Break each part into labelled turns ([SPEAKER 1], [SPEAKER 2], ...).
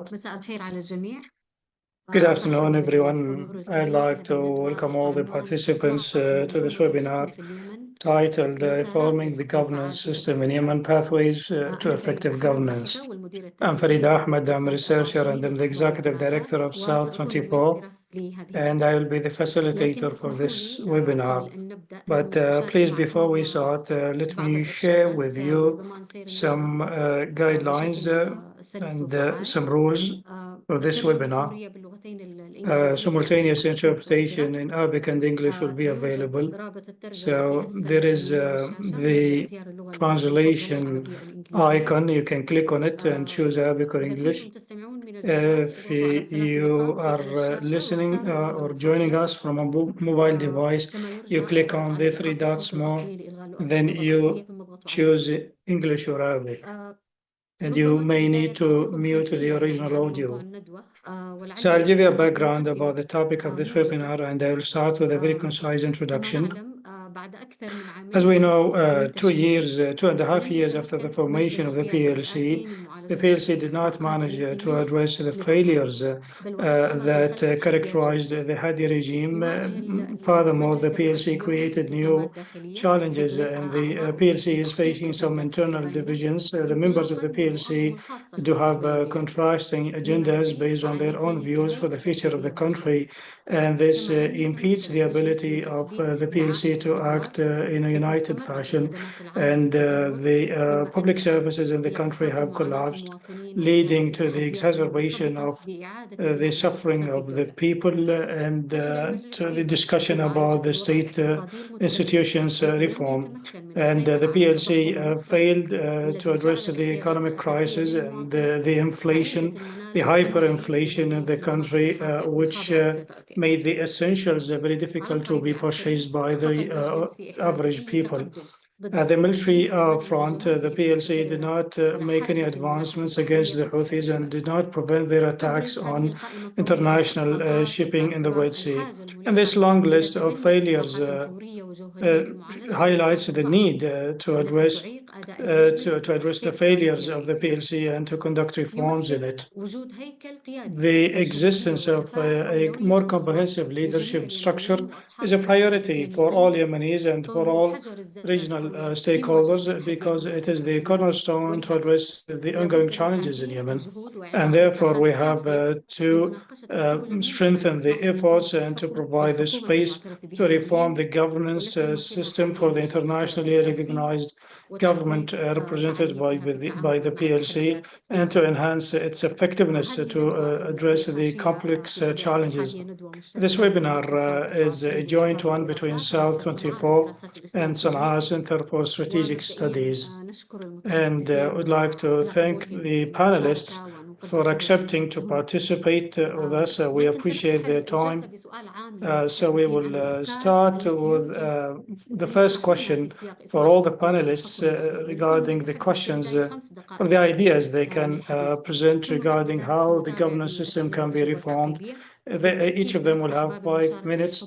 [SPEAKER 1] Good afternoon, everyone. I'd like to welcome all the participants to this webinar titled Reforming the Governance System in Yemen, Pathways to Effective Governance. I'm Farida Ahmed, I'm a researcher and I'm the Executive Director of South 24, and I will be the facilitator for this webinar. But please, before we start, let me share with you some guidelines and some rules for this webinar. Simultaneous interpretation in Arabic and English will be available. So there is the translation icon. You can click on it and choose Arabic or English. If you are listening or joining us from a mobile device, you click on the three dots more, then you choose English or Arabic. And you may need to mute the original audio. So I'll give you a background about the topic of this webinar, and I will start with a very concise introduction. As we know, 2.5 years after the formation of the PLC did not manage to address the failures that characterized the Hadi regime. Furthermore, the PLC created new challenges, and the PLC is facing some internal divisions. The members of the PLC do have contrasting agendas based on their own views for the future of the country, and this impedes the ability of the PLC to act in a united fashion, and the public services in the country have collapsed, leading to the exacerbation of the suffering of the people and to the discussion about the state institutions reform. And the PLC failed to address the economic crisis and the inflation, the hyperinflation in the country, which made the essentials very difficult to be purchased by the average people. At the military front, the PLC did not make any advancements against the Houthis and did not prevent their attacks on international shipping in the Red Sea. And this long list of failures highlights the need to address the failures of the PLC and to conduct reforms in it. The existence of a more comprehensive leadership structure is a priority for all Yemenis and for all regional stakeholders, because it is the cornerstone to address the ongoing challenges in Yemen. And therefore, we have to strengthen the efforts and to provide the space to reform the governance system for the internationally recognized government represented by the PLC, and to enhance its effectiveness to address the complex challenges. This webinar is a joint one between South 24 and Sana'a Center for Strategic Studies. And I would like to thank the panelists for accepting to participate with us. We appreciate their time. So we will start with the first question for all the panelists regarding the questions or the ideas they can present regarding how the governance system can be reformed. Each of them will have 5 minutes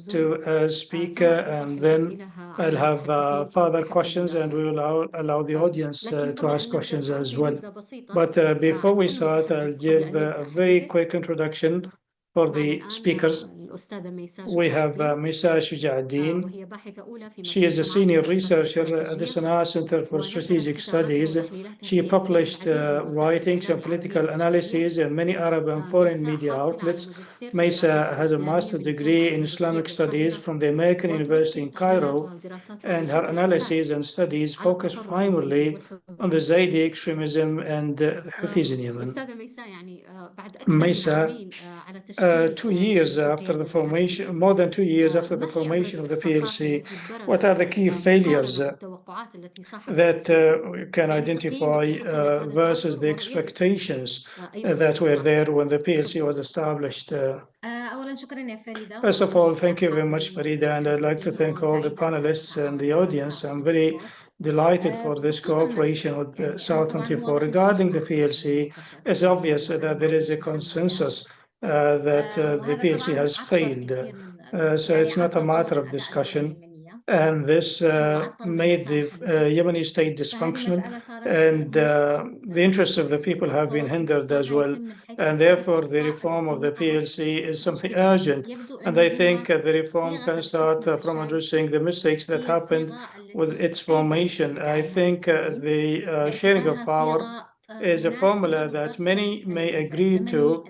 [SPEAKER 1] to speak, and then I'll have further questions, and we will allow the audience to ask questions as well. But before we start, I'll give a very quick introduction for the speakers. We have Maysaa Shuja. She is a senior researcher at the Sana'a Center for Strategic Studies. She published writings and political analyses in many Arab and foreign media outlets. Maysaa has a master's degree in Islamic studies from the American University in Cairo, and her analyses and studies focus primarily on the Zaidi extremism and Houthis in Yemen. Maysaa, 2 years after the formation, more than 2 years after the formation of the PLC, what are the key failures that we can identify versus the expectations that were there when the PLC was established? First of all, thank you very much, Farida, and I'd like to thank all the panelists and the audience. I'm very delighted for this cooperation with South 24 regarding the PLC. It's obvious that there is a consensus that the PLC has failed. So it's not a matter of discussion. and this made the Yemeni state dysfunctional, and the interests of the people have been hindered as well. And therefore, the reform of the PLC is something urgent. And I think the reform can start from addressing the mistakes that happened with its formation. I think the sharing of power is a formula that many may agree to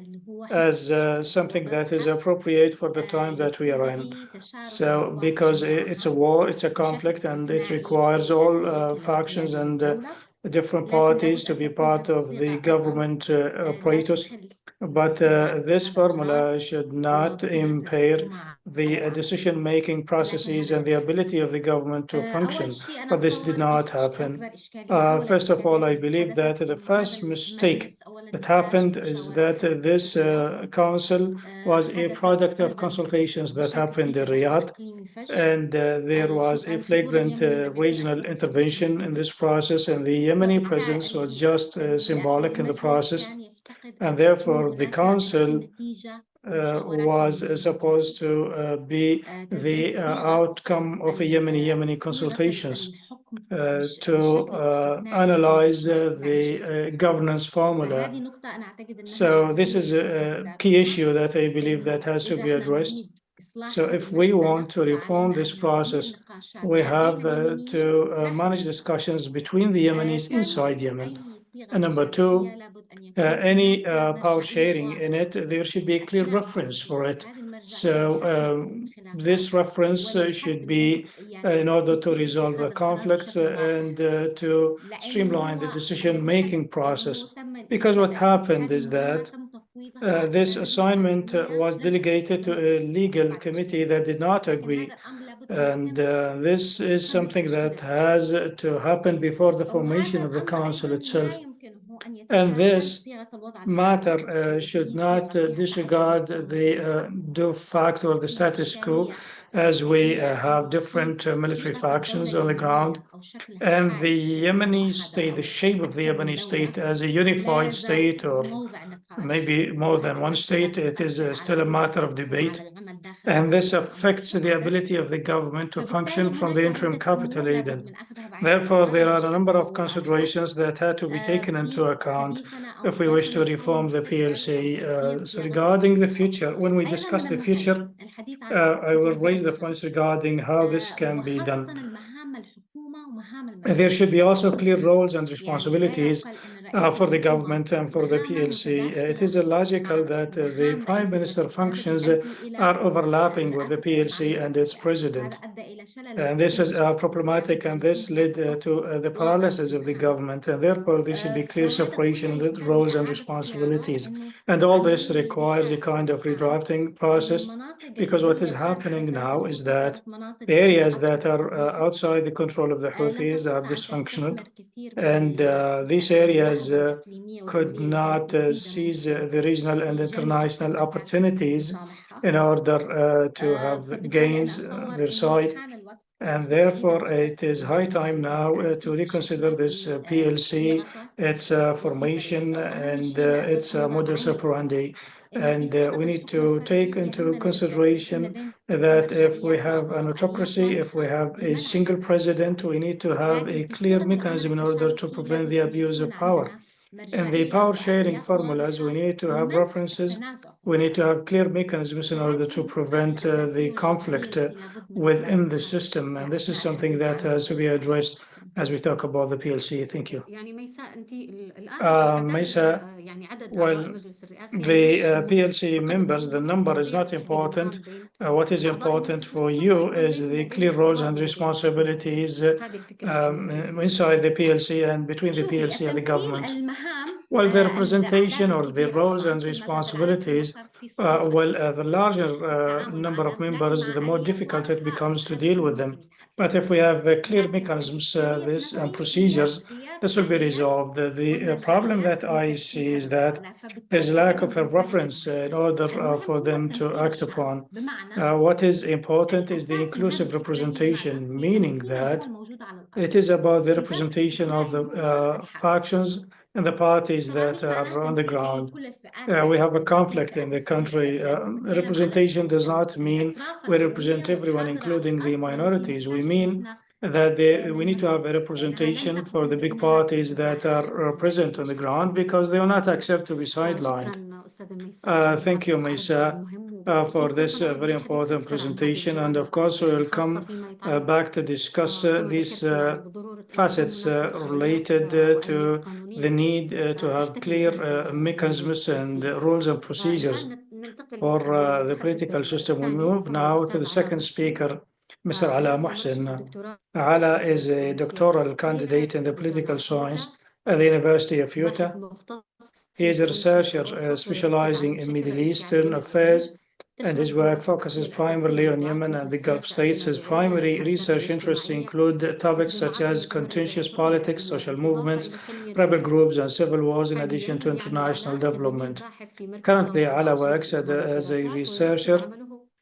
[SPEAKER 1] as something that is appropriate for the time that we are in. So, because it's a war, it's a conflict, and it requires all factions and different parties to be part of the government apparatus. But this formula should not impair the decision-making processes and the ability of the government to function. But this did not happen. First of all, I believe that the first mistake that happened is that this council was a product of consultations that happened in Riyadh, and there was a flagrant regional intervention in this process, and the Yemeni presence was just symbolic in the process, and therefore the council was supposed to be the outcome of a Yemeni consultations to analyze the governance formula. So this is a key issue that I believe that has to be addressed. So if we want to reform this process, we have to manage discussions between the Yemenis inside Yemen. And number two, any power sharing in it, there should be a clear reference for it. So this reference should be in order to resolve the conflicts and to streamline the decision-making process. Because what happened is that this assignment was delegated to a legal committee that did not agree. And this is something that has to happen before the formation of the council itself. And this matter should not disregard the de facto or the status quo, as we have different military factions on the ground. And the Yemeni state, the shape of the Yemeni state as a unified state, or maybe more than one state, it is still a matter of debate. And this affects the ability of the government to function from the interim capital Aden. Therefore, there are a number of considerations that had to be taken into account if we wish to reform the PLC. So regarding the future, when we discuss the future, I will raise the points regarding how this can be done. There should be also clear roles and responsibilities for the government and for the PLC. It is illogical that the Prime Minister functions are overlapping with the PLC and its president. And this is problematic, and this led to the paralysis of the government, and therefore there should be clear separation in the roles and responsibilities. And all this requires a kind of redrafting process, because what is happening now is that the areas that are outside the control of the Houthis are dysfunctional, and these areas could not seize the regional and international opportunities in order to have gains their side. And therefore, it is high time now to reconsider this PLC, its formation, and its modus operandi. And we need to take into consideration that if we have an autocracy, if we have a single president, we need to have a clear mechanism in order to prevent the abuse of power. In the power sharing formulas, we need to have references. We need to have clear mechanisms in order to prevent the conflict within the system. And this is something that has to be addressed as we talk about the PLC. Thank you. Maysaa, well, the PLC members, the number is not important. What is important for you is the clear roles and responsibilities inside the PLC and between the PLC and the government. Well, the representation or the roles and responsibilities, the larger number of members, the more difficult it becomes to deal with them. But if we have clear mechanisms, this and procedures, this will be resolved. The problem that I see is that there's a lack of a reference in order for them to act upon. What is important is the inclusive representation, meaning that it is about the representation of the factions and the parties that are on the ground. We have a conflict in the country. Representation does not mean we represent everyone, including the minorities. We mean that we need to have a representation for the big parties that are present on the ground, because they will not accept to be sidelined. Thank you, Maysaa, for this very important presentation. And of course, we will come back to discuss these facets related to the need to have clear mechanisms and rules and procedures for the political system. We move now to the second speaker, Mr. Alaa Mohsen. Alaa is a doctoral candidate in the political science at the University of Utah. He is a researcher specializing in Middle Eastern affairs, and his work focuses primarily on Yemen and the Gulf states. His primary research interests include topics such as contentious politics, social movements, rebel groups, and civil wars, in addition to international development. Currently, Alaa works as a researcher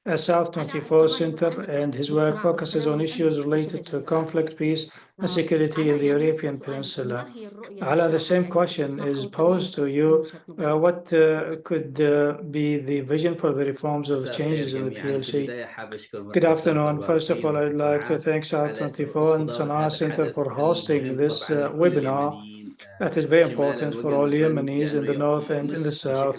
[SPEAKER 1] at South 24 Center, and his work focuses on issues related to conflict, peace, and security in the Arabian Peninsula. Alaa, the same question is posed to you. What could be the vision for the reforms of the changes in the PLC? Good afternoon. First of all, I'd like to thank South 24 and Sana'a Center for hosting this webinar. That is very important for all Yemenis in the north and in the south,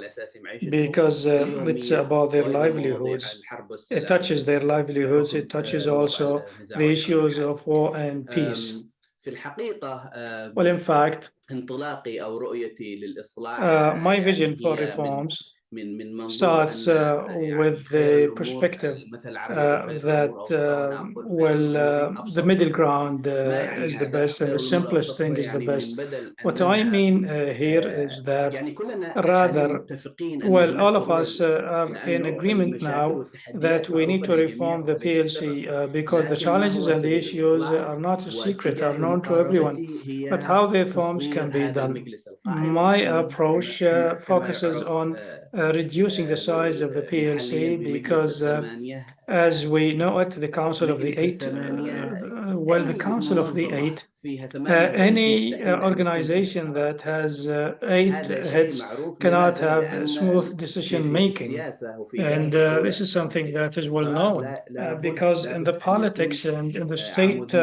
[SPEAKER 1] because it's about their livelihoods. It touches their livelihoods. It touches also the issues of war and peace. Well, in fact, my vision for reforms starts with the perspective that the middle ground is the best, and the simplest thing is the best. What I mean here is that rather, well, all of us are in agreement now that we need to reform the PLC because the challenges and the issues are not a secret, are known to everyone. But how the reforms can be done? My approach focuses on reducing the size of the PLC, because as we know it, the Council of the Eight, the Council of the Eight, any organization that has 8 heads cannot have smooth decision making. And this is something that is well known, because in the politics and in the state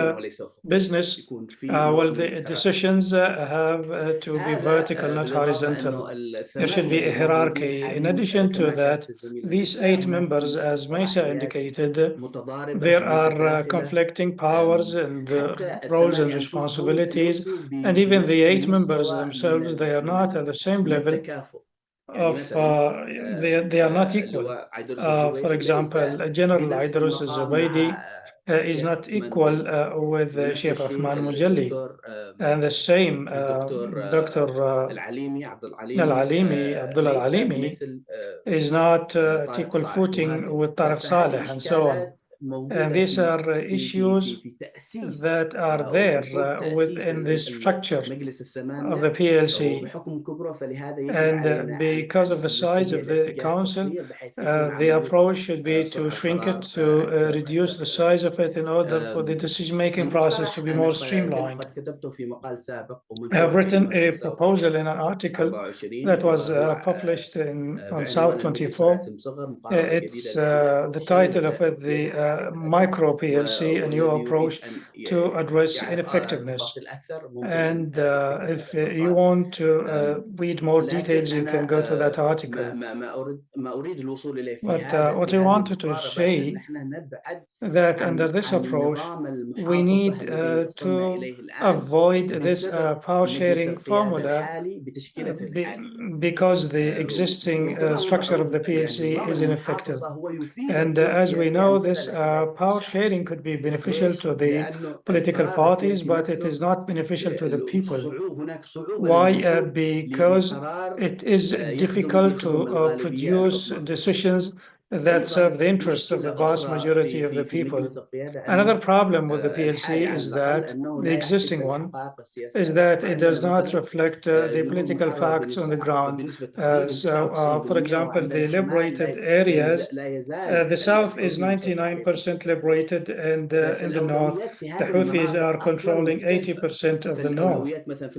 [SPEAKER 1] business, the decisions have to be vertical, not horizontal. There should be a hierarchy. In addition to that, these 8 members, as Maysaa indicated, there are conflicting powers and roles and responsibilities, and even the 8 members themselves, they are not at the same level of, they are not equal. For example, General Idris Zubaydi is not equal with Sheikh Uthman Mujalli, and the same Dr. Al-Alimi, Abdullah Al-Alimi, is not at equal footing with Tariq Saleh, and so on. And these are issues that are there within the structure of the PLC. And because of the size of the council, the approach should be to shrink it, to reduce the size of it in order for the decision-making process to be more streamlined. I have written a proposal in an article that was published on South 24. It's the title of it, the Micro PLC, a new approach to address ineffectiveness. And if you want to read more details, you can go to that article. But what I wanted to say, that under this approach, we need to avoid this power sharing formula, because the existing structure of the PLC is ineffective. And as we know, this power sharing could be beneficial to the political parties, but it is not beneficial to the people. Why? Because it is difficult to produce decisions that serve the interests of the vast majority of the people. Another problem with the PLC is that the existing one is that it does not reflect the political facts on the ground. For example, the liberated areas, the south is 99% liberated, and in the north, the Houthis are controlling 80% of the north.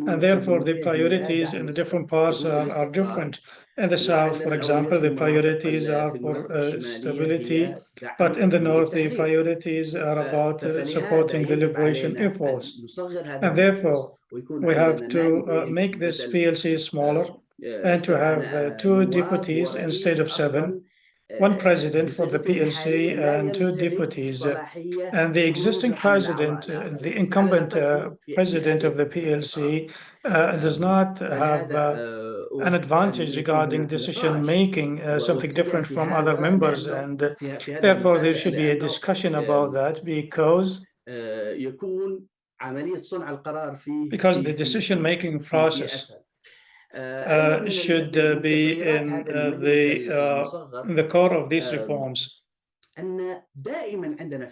[SPEAKER 1] And therefore, the priorities in the different parts are different. In the south, for example, the priorities are for stability, but in the north, the priorities are about supporting the liberation efforts. And therefore, we have to make this PLC smaller and to have 2 deputies instead of 7, 1 president for the PLC and 2 deputies. And the existing president, the incumbent president of the PLC, does not have an advantage regarding decision making, something different from other members. And therefore, there should be a discussion about that because the decision-making process should be in the core of these reforms.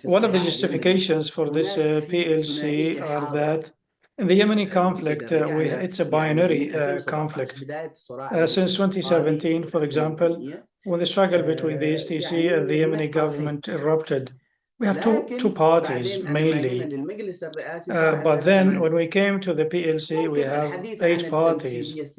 [SPEAKER 1] One of the justifications for this PLC are that in the Yemeni conflict, it's a binary conflict. Since 2017, for example, when the struggle between the STC and the Yemeni government erupted, we have two parties mainly. But then when we came to the PLC, we have 8 parties.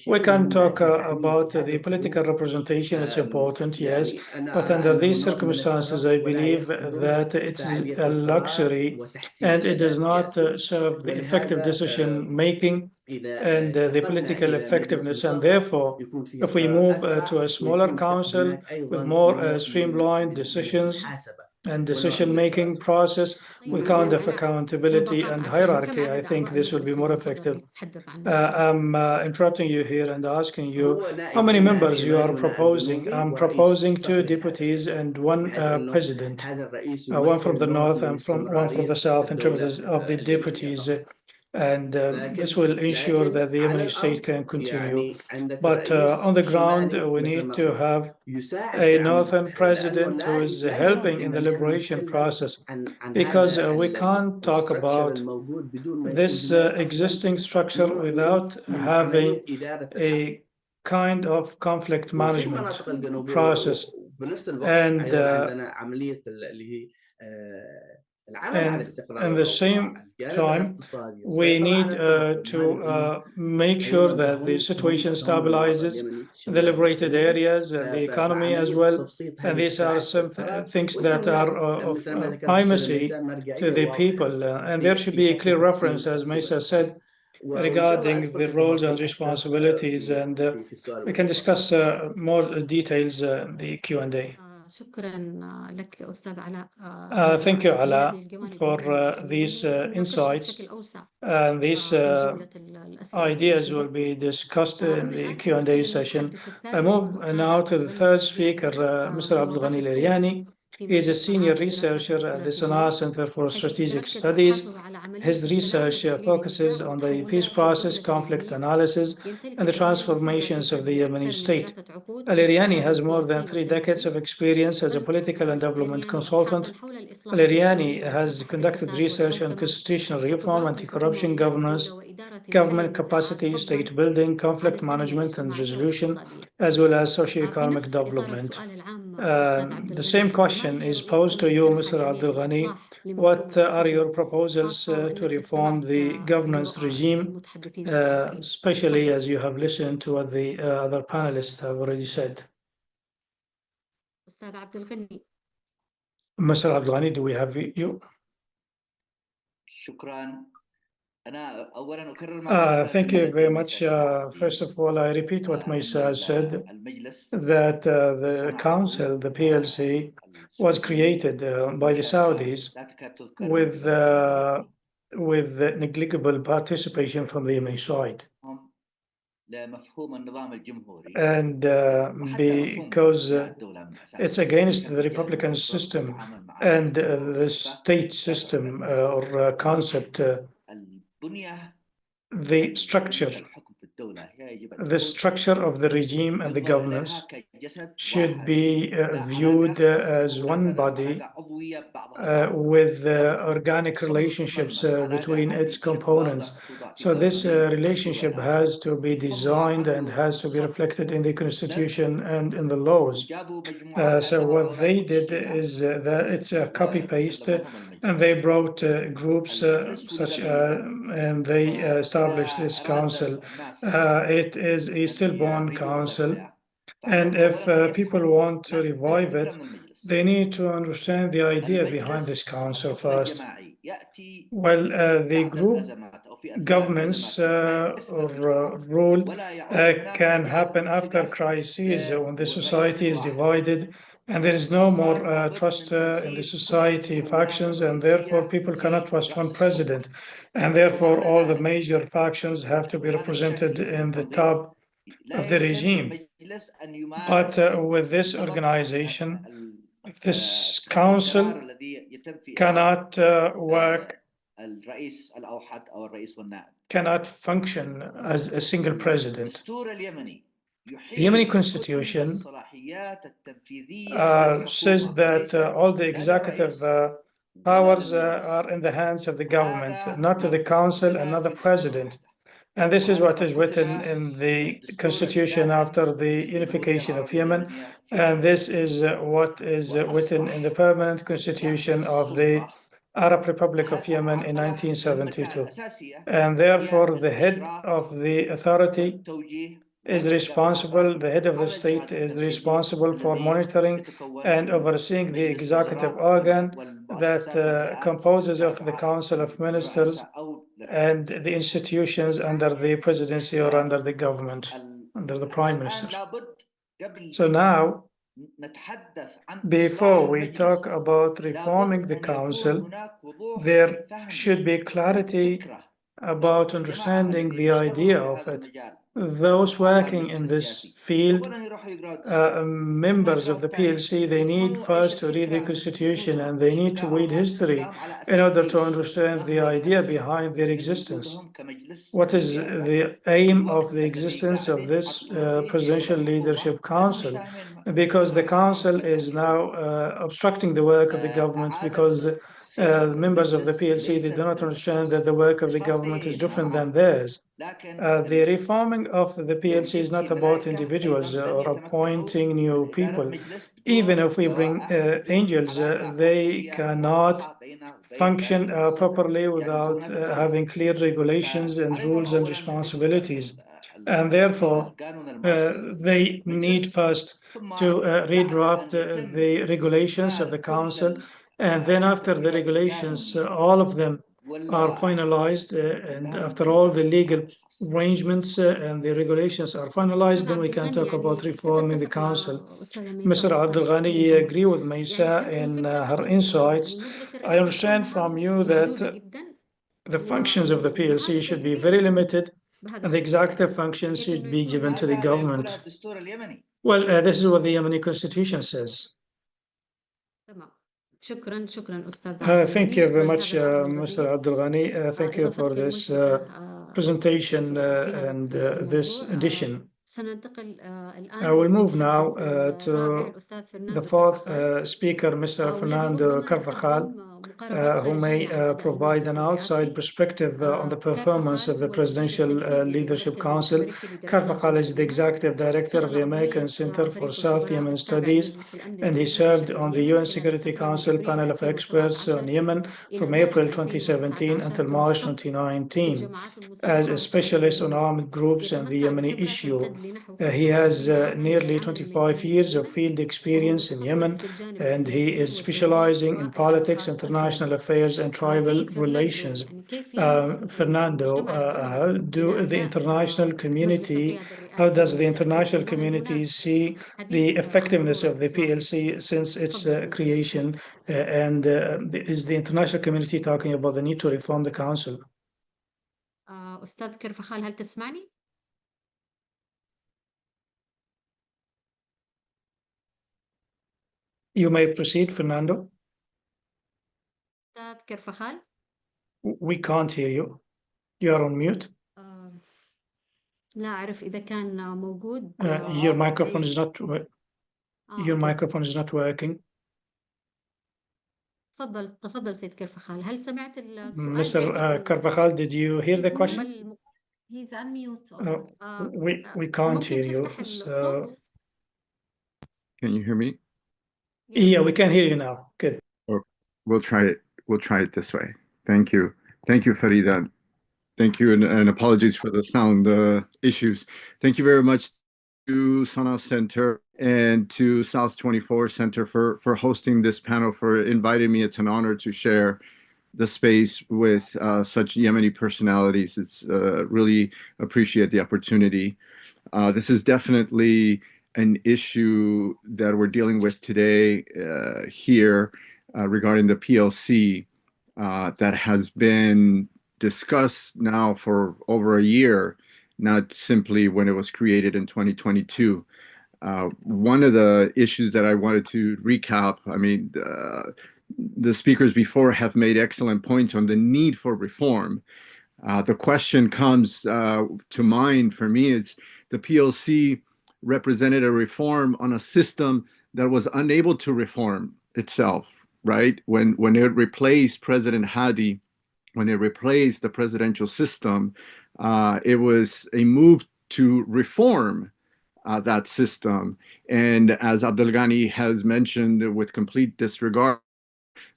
[SPEAKER 1] We can talk about the political representation. It's important, yes. But under these circumstances, I believe that it's a luxury and it does not serve the effective decision making and the political effectiveness. And therefore, if we move to a smaller council with more streamlined decisions and decision-making process with kind of accountability and hierarchy, I think this will be more effective. I'm interrupting you here and asking you how many members you are proposing. I'm proposing 2 deputies and 1 president, 1 from the north and one from the south in terms of the deputies. And this will ensure that the Yemeni state can continue. But on the ground, we need to have a northern president who is helping in the liberation process, because we can't talk about this existing structure without having a kind of conflict management process. And at the same time, we need to make sure that the situation stabilizes the liberated areas and the economy as well. And these are some things that are of primacy to the people. And there should be a clear reference, as Maysaa said, regarding the roles and responsibilities. And we can discuss more details in the Q&A. Thank you, Alaa, for these insights. And these ideas will be discussed in the Q&A session. I move now to the third speaker, Mr. Abdulghani Al-Iryani. He is a senior researcher at the Sanaa Center for Strategic Studies. His research focuses on the peace process, conflict analysis, and the transformations of the Yemeni state. Al-Iryani has more than 3 decades of experience as a political and development consultant. Al-Iryani has conducted research on constitutional reform, anti-corruption, governance, government capacity, state building, conflict management and resolution, as well as socio-economic development. The same question is posed to you, Mr. Abdulghani. What are your proposals to reform the governance regime, especially as you have listened to what the other panelists have already said? Mr. Abdulghani, do we have you? Thank you very much. First of all, I repeat what Maysaa said, that the council, the PLC, was created by the Saudis with negligible participation from the Yemeni side. And because it's against the Republican system and the state system or concept, the structure the structure of the regime and the governance should be viewed as one body with organic relationships between its components. So this relationship has to be designed and has to be reflected in the constitution and in the laws. So what they did is that it's a copy paste, and they brought groups and they established this council. It is a stillborn council, and if people want to revive it, they need to understand the idea behind this council first. Well, the group governance or rule can happen after crises when the society is divided and there is no more trust in the society factions, and therefore people cannot trust one president, and therefore all the major factions have to be represented in the top of the regime. But with this organization, this council cannot work, cannot function as a single president. The Yemeni constitution says that all the executive powers are in the hands of the government, not the council and not the president. And this is what is written in the constitution after the unification of Yemen. And this is what is written in the permanent constitution of the Arab Republic of Yemen in 1972. And therefore, the head of the authority is responsible, the head of the state is responsible for monitoring and overseeing the executive organ that composes of the Council of Ministers and the institutions under the presidency or under the government, under the prime minister. So now, before we talk about reforming the council, there should be clarity about understanding the idea of it. Those working in this field, members of the PLC, they need first to read the constitution and they need to read history in order to understand the idea behind their existence. What is the aim of the existence of this presidential leadership council? Because the council is now obstructing the work of the government, because members of the PLC, they do not understand that the work of the government is different than theirs. The reforming of the PLC is not about individuals or appointing new people. Even if we bring angels, they cannot function properly without having clear regulations and rules and responsibilities. And therefore, they need first to redraft the regulations of the council. And then after the regulations, all of them are finalized, and after all the legal arrangements and the regulations are finalized, then we can talk about reforming the council. Mr. Abdulghani, agree with Maysaa in her insights. I understand from you that the functions of the PLC should be very limited and the executive functions should be given to the government. Well, this is what the Yemeni constitution says. Thank you very much, Mr. Abdulghani. Thank you for this presentation and this edition. I will move now to the fourth speaker, Mr. Fernando Carvajal, who may provide an outside perspective on the performance of the Presidential Leadership Council. Carvajal is the Executive Director of the American Center for South Yemen Studies, and he served on the UN Security Council panel of experts on Yemen from April 2017 until March 2019 as a specialist on armed groups and the Yemeni issue. He has nearly 25 years of field experience in Yemen, and he is specializing in politics, international affairs, and tribal relations. Fernando, how does the international community see the effectiveness of the PLC since its creation? And is the international community talking about the need to reform the council?
[SPEAKER 2] أستاذ كرفخال، هل تسمعني؟
[SPEAKER 1] You may proceed, Fernando.
[SPEAKER 2] أستاذ كرفخال؟
[SPEAKER 1] We can't hear you. You are on mute.
[SPEAKER 2] لا أعرف إذا كان موجود.
[SPEAKER 1] Your microphone is not your
[SPEAKER 2] أوكي.
[SPEAKER 1] microphone is not working.
[SPEAKER 2] تفضل سيد كرفخال، هل سمعت السؤال؟
[SPEAKER 1] Mr. Carvajal, did you hear the question?
[SPEAKER 3] He's on mute.
[SPEAKER 1] We can't hear
[SPEAKER 2] ممكن
[SPEAKER 1] you.
[SPEAKER 2] تفتح الصوت؟
[SPEAKER 4] Can you hear me?
[SPEAKER 1] Yeah, we can hear you now. Good.
[SPEAKER 4] Oh, we'll try it. We'll try it this way. Thank you. Thank you, Farida. Thank you, and apologies for the sound issues. Thank you very much to Sana Center and to South 24 Center for hosting this panel, for inviting me. It's an honor to share the space with such Yemeni personalities. It's really appreciate the opportunity. This is definitely an issue that we're dealing with today here regarding the PLC that has been discussed now for over a year, not simply when it was created in 2022. One of the issues that I wanted to recap, I mean, the speakers before have made excellent points on the need for reform. The question comes to mind for me is the PLC represented a reform on a system that was unable to reform itself, right? When it replaced President Hadi, when it replaced the presidential system, it was a move to reform that system. And as Abdulghani has mentioned, with complete disregard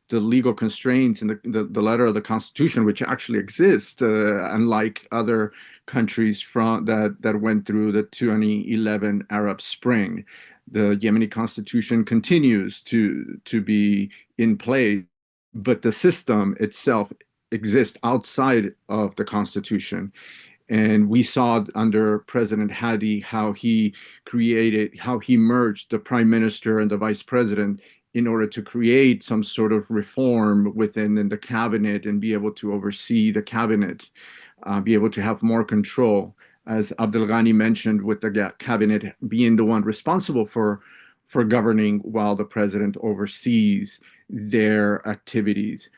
[SPEAKER 4] the legal constraints in the letter of the Constitution, which actually exist, unlike other countries that went through the 2011 Arab Spring. The Yemeni Constitution continues to be in place, but the system itself exists outside of the Constitution. And we saw under President Hadi how he merged the prime minister and the vice president in order to create some sort of reform within the cabinet and be able to oversee the cabinet, be able to have more control, as Abdulghani mentioned, with the cabinet being the one responsible for governing while the president oversees their activities.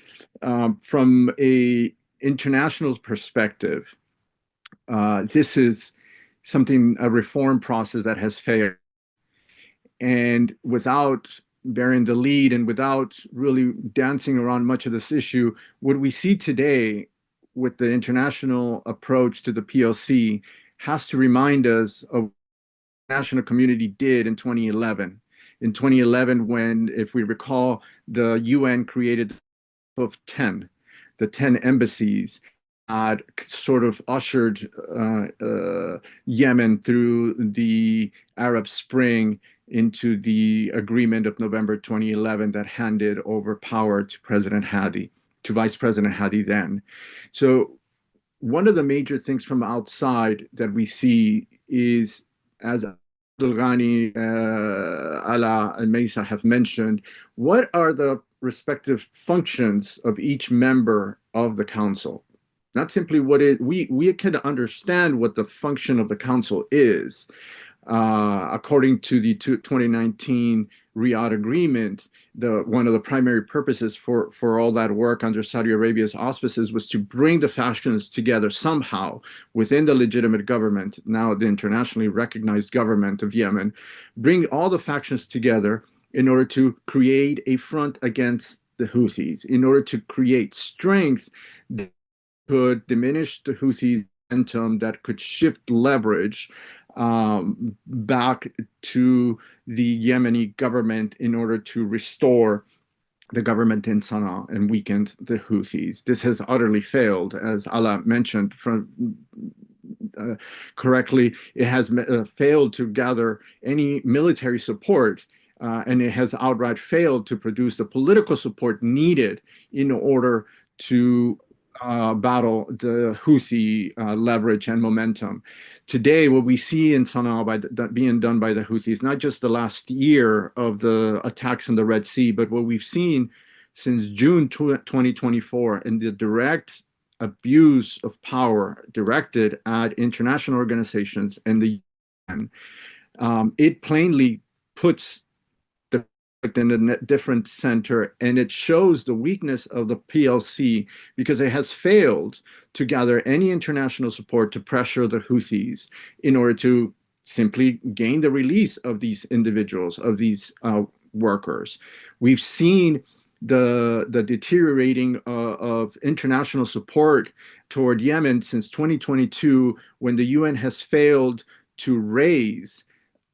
[SPEAKER 4] From a international perspective, this is a reform process that has failed. And without bearing the lead and without really dancing around much of this issue, what we see today with the international approach to the PLC has to remind us of what the national community did in 2011. In 2011, when, if we recall, the UN created the 10 embassies, had sort of ushered Yemen through the Arab Spring into the agreement of November 2011 that handed over power to Vice President Hadi then. So one of the major things from outside that we see is, as Abdulghani, Alaa, and Maysaa have mentioned, what are the respective functions of each member of the council? Not simply we can understand what the function of the council is. According to the 2019 Riyadh Agreement, one of the primary purposes for all that work under Saudi Arabia's auspices was to bring the factions together somehow within the legitimate government, now the internationally recognized government of Yemen, bring all the factions together in order to create a front against the Houthis, in order to create strength that could diminish the Houthis' momentum, that could shift leverage back to the Yemeni government in order to restore the government in Sana'a and weaken the Houthis. This has utterly failed, as Alaa mentioned correctly. It has failed to gather any military support, and it has outright failed to produce the political support needed in order to battle the Houthi leverage and momentum. Today, what we see in Sana'a being done by the Houthis, not just the last year of the attacks in the Red Sea, but what we've seen since June 2024 in the direct abuse of power directed at international organizations and the UN, it plainly puts the in a different center, and it shows the weakness of the PLC because it has failed to gather any international support to pressure the Houthis in order to simply gain the release of these individuals, of these workers. We've seen the deteriorating of international support toward Yemen since 2022, when the UN has failed to raise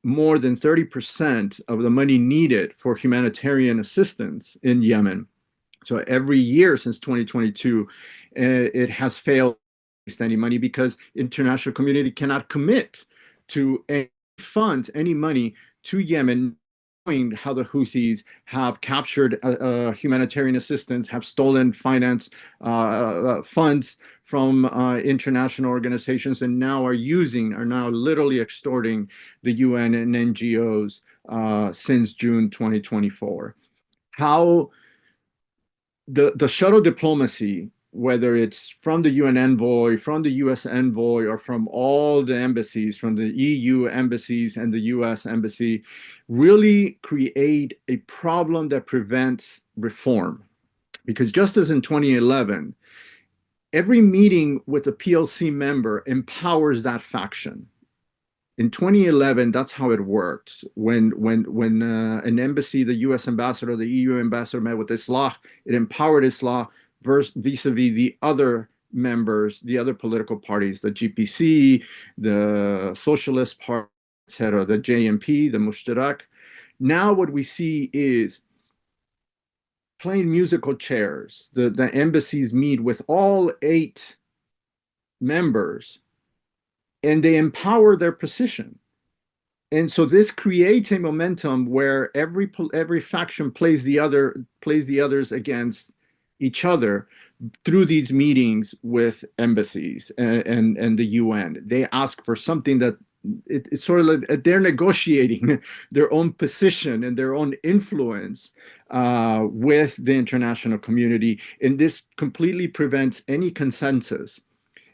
[SPEAKER 4] more than 30% of the money needed for humanitarian assistance in Yemen. So every year since 2022, it has failed to raise any money because international community cannot commit to any funds, any money to Yemen, knowing how the Houthis have captured humanitarian assistance, have stolen finance funds from international organizations, and now are literally extorting the UN and NGOs since June 2024. How the shuttle diplomacy, whether it's from the UN envoy, from the US envoy, or from all the embassies, from the EU embassies and the US embassy, really create a problem that prevents reform. Because just as in 2011, every meeting with a PLC member empowers that faction. In 2011, that's how it worked. When an embassy, the US ambassador, the EU ambassador met with Islah, it empowered Islah vis-a-vis the other members, the other political parties, the GPC, the Socialist Party, etc., the JMP, the Mushtarak. Now what we see is playing musical chairs. The embassies meet with all 8 members, and they empower their position. And so this creates a momentum where every faction plays the others against each other through these meetings with embassies and the UN. They ask for something that it's sort of like they're negotiating their own position and their own influence with the international community, and this completely prevents any consensus.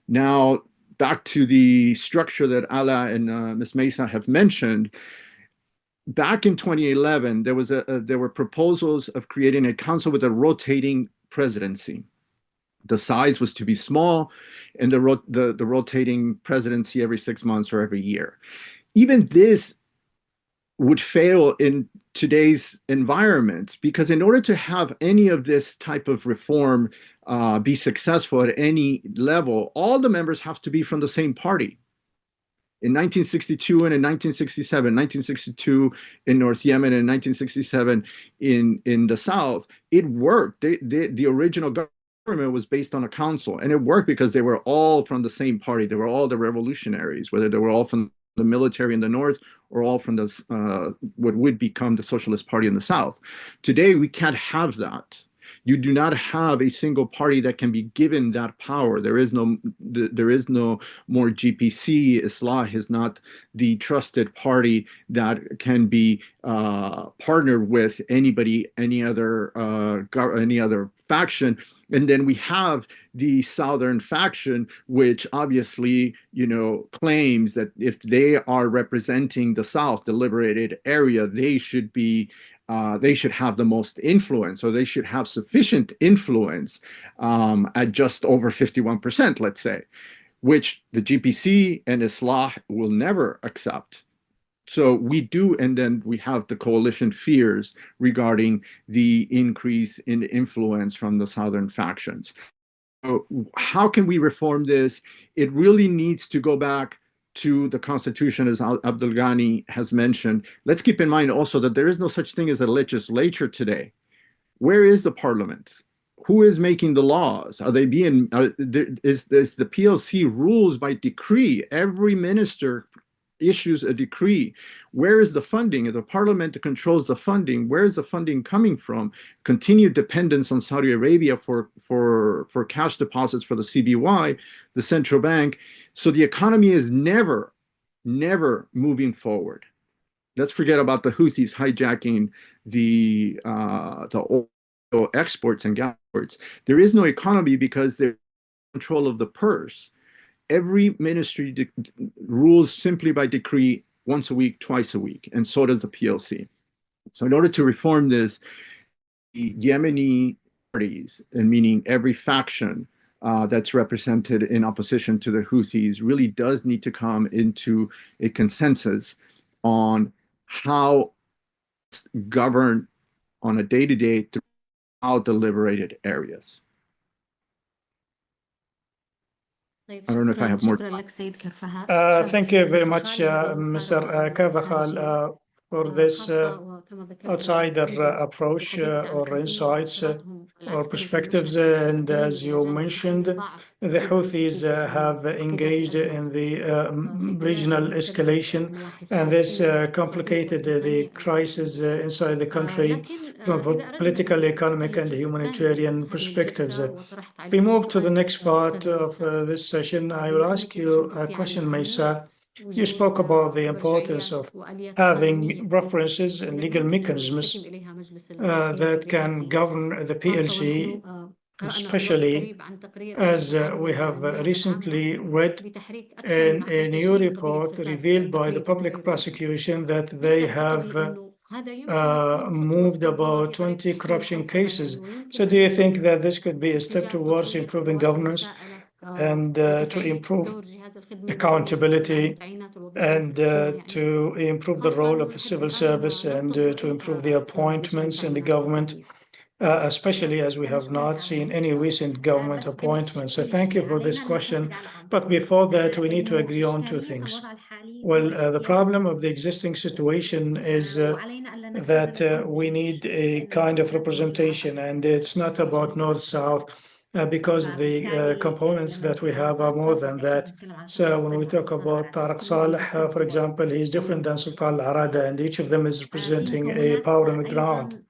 [SPEAKER 4] Now, back to the structure that Alaa and Ms. Maysaa have mentioned. Back in 2011, there were proposals of creating a council with a rotating presidency. The size was to be small, and the rotating presidency every 6 months or every year. Even this would fail in today's environment, because in order to have any of this type of reform be successful at any level, all the members have to be from the same party. In 1962 and in 1967, 1962 in North Yemen and 1967 in the South, it worked. The original government was based on a council, and it worked because they were all from the same party. They were all the revolutionaries, whether they were all from the military in the North or all from the what would become the Socialist Party in the South. Today, we can't have that. You do not have a single party that can be given that power. There is no more GPC. Islah is not the trusted party that can be partnered with anybody, any other faction. And then we have the Southern faction, which obviously, claims that if they are representing the South, the liberated area, they should have the most influence, or they should have sufficient influence at just over 51%, let's say, which the GPC and Islah will never accept. So we do, and then we have the coalition fears regarding the increase in influence from the Southern factions. So how can we reform this? It really needs to go back to the Constitution, as Abdulghani has mentioned. Let's keep in mind also that there is no such thing as a legislature today. Where is the parliament? Who is making the laws? Are they being, is the PLC rules by decree? Every minister issues a decree. Where is the funding? If the parliament controls the funding, where is the funding coming from? Continued dependence on Saudi Arabia for cash deposits for the CBY, the central bank. So the economy is never moving forward. Let's forget about the Houthis hijacking the oil exports and gas exports. There is no economy because they're in control of the purse. Every ministry rules simply by decree once a week, twice a week, and so does the PLC. So in order to reform this, the Yemeni parties, and meaning every faction that's represented in opposition to the Houthis, really does need to come into a consensus on how to govern on a day-to-day throughout the liberated areas.
[SPEAKER 2] طيب
[SPEAKER 4] I don't know if I have more.
[SPEAKER 2] شكرا لك سيد كرفهال.
[SPEAKER 1] Thank you very much, Mr. Carvajal, for this outsider approach or insights or perspectives. And as you mentioned, the Houthis have engaged in the regional escalation, and this complicated the crisis inside the country from political, economic, and humanitarian perspectives. If we move to the next part of this session, I will ask you a question, Maysaa. You spoke about the importance of having references and legal mechanisms that can govern the PLC, especially as we have recently read in a new report revealed by the public prosecution that they have moved about 20 corruption cases. So do you think that this could be a step towards improving governance and to improve accountability and to improve the role of the civil service and to improve the appointments in the government, especially as we have not seen any recent government appointments? So thank you for this question. But before that, we need to agree on two things. Well, the problem of the existing situation is that we need a kind of representation, and it's not about north-south. Because the components that we have are more than that. So when we talk about Tariq Saleh, for example, he's different than Sultan Al-Arada, and each of them is representing a power on the ground.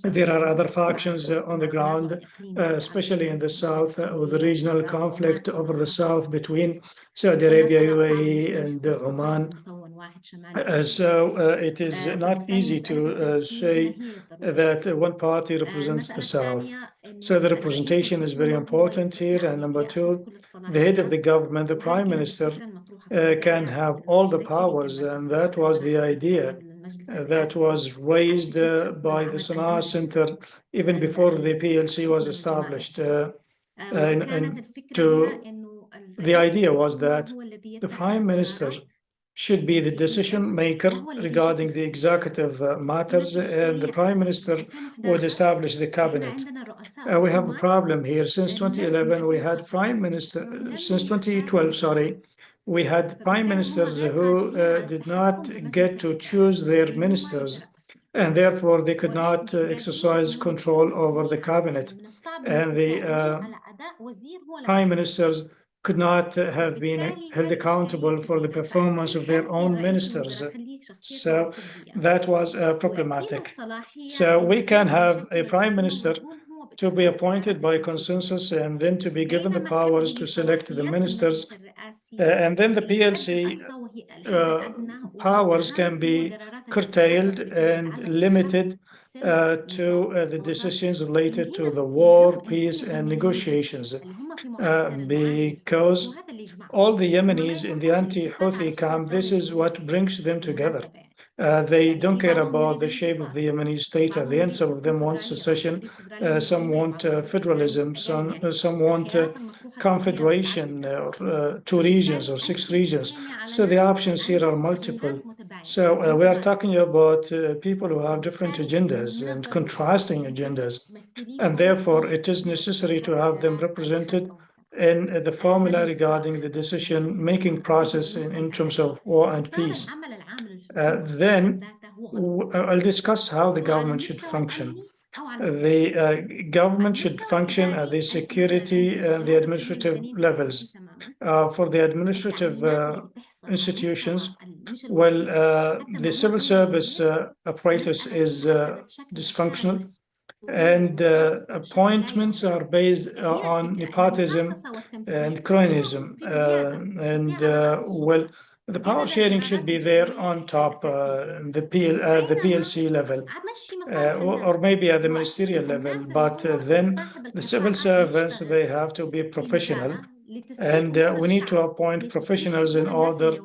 [SPEAKER 1] There are other factions on the ground, especially in the south, with the regional conflict over the south between Saudi Arabia, UAE, and Oman. So it is not easy to say that one party represents the south. So the representation is very important here. And number two, the head of the government, the prime minister, can have all the powers, and that was the idea that was raised by the Sana'a Center even before the PLC was established. The idea was that the prime minister should be the decision maker regarding the executive matters, and the prime minister would establish the cabinet. We have a problem here. Since 2011, we had prime minister, since 2012, sorry, we had prime ministers who did not get to choose their ministers, and therefore they could not exercise control over the cabinet. And the prime ministers could not have been held accountable for the performance of their own ministers. So that was problematic. So we can have a prime minister to be appointed by consensus and then to be given the powers to select the ministers. And then the PLC powers can be curtailed and limited to the decisions related to the war, peace, and negotiations. Because all the Yemenis in the anti-Houthi camp, this is what brings them together. They don't care about the shape of the Yemeni state. At the end, some of them want secession, some want federalism, some want confederation, or 2 regions or 6 regions. So the options here are multiple. So we are talking about people who have different agendas and contrasting agendas, and therefore it is necessary to have them represented in the formula regarding the decision-making process in terms of war and peace. Then I'll discuss how the government should function. The government should function at the security and the administrative levels. For the administrative institutions, well, the civil service apparatus is dysfunctional, and appointments are based on nepotism and cronyism. Well, the power sharing should be there on top, the PLC level, or maybe at the ministerial level. But then the civil servants, they have to be professional, and we need to appoint professionals in order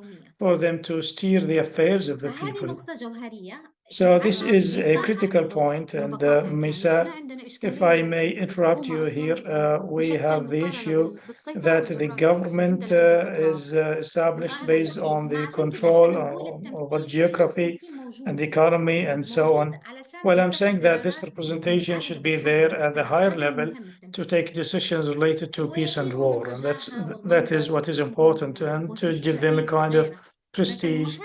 [SPEAKER 1] for them to steer the affairs of the
[SPEAKER 2] فهذه
[SPEAKER 1] people.
[SPEAKER 2] نقطة جوهرية
[SPEAKER 1] So this
[SPEAKER 2] تجعلها
[SPEAKER 1] is a
[SPEAKER 2] ميساء
[SPEAKER 1] critical
[SPEAKER 2] أفضل
[SPEAKER 1] point, and
[SPEAKER 2] طبقاتها الثانية.
[SPEAKER 1] Maysaa,
[SPEAKER 2] إحنا عندنا
[SPEAKER 1] if
[SPEAKER 2] إشكالية
[SPEAKER 1] I may interrupt you
[SPEAKER 2] أصلاً
[SPEAKER 1] here, we
[SPEAKER 2] مشكل
[SPEAKER 1] have the
[SPEAKER 2] مقارنة
[SPEAKER 1] issue
[SPEAKER 2] بالسيطرة
[SPEAKER 1] that the
[SPEAKER 2] والجغرافيا. يعني
[SPEAKER 1] government
[SPEAKER 2] عندنا عدة
[SPEAKER 1] is established
[SPEAKER 2] أطراف
[SPEAKER 1] based on the
[SPEAKER 2] عشان كده
[SPEAKER 1] control
[SPEAKER 2] إحنا بنقول
[SPEAKER 1] over
[SPEAKER 2] التمثيل
[SPEAKER 1] geography
[SPEAKER 2] موجود
[SPEAKER 1] and the economy and so on.
[SPEAKER 2] علشان
[SPEAKER 1] Well, I'm
[SPEAKER 2] يتخذ
[SPEAKER 1] saying that this
[SPEAKER 2] قرارات
[SPEAKER 1] representation
[SPEAKER 2] متعلقة
[SPEAKER 1] should be
[SPEAKER 2] بالحرب
[SPEAKER 1] there at the
[SPEAKER 2] والسلم.
[SPEAKER 1] higher
[SPEAKER 2] هذا
[SPEAKER 1] level
[SPEAKER 2] المهم
[SPEAKER 1] to
[SPEAKER 2] التمثيل.
[SPEAKER 1] take decisions related to peace and
[SPEAKER 2] ويكون
[SPEAKER 1] war, and
[SPEAKER 2] الوجاهة
[SPEAKER 1] that is
[SPEAKER 2] والمنظر
[SPEAKER 1] what is important, and to give them a kind of prestige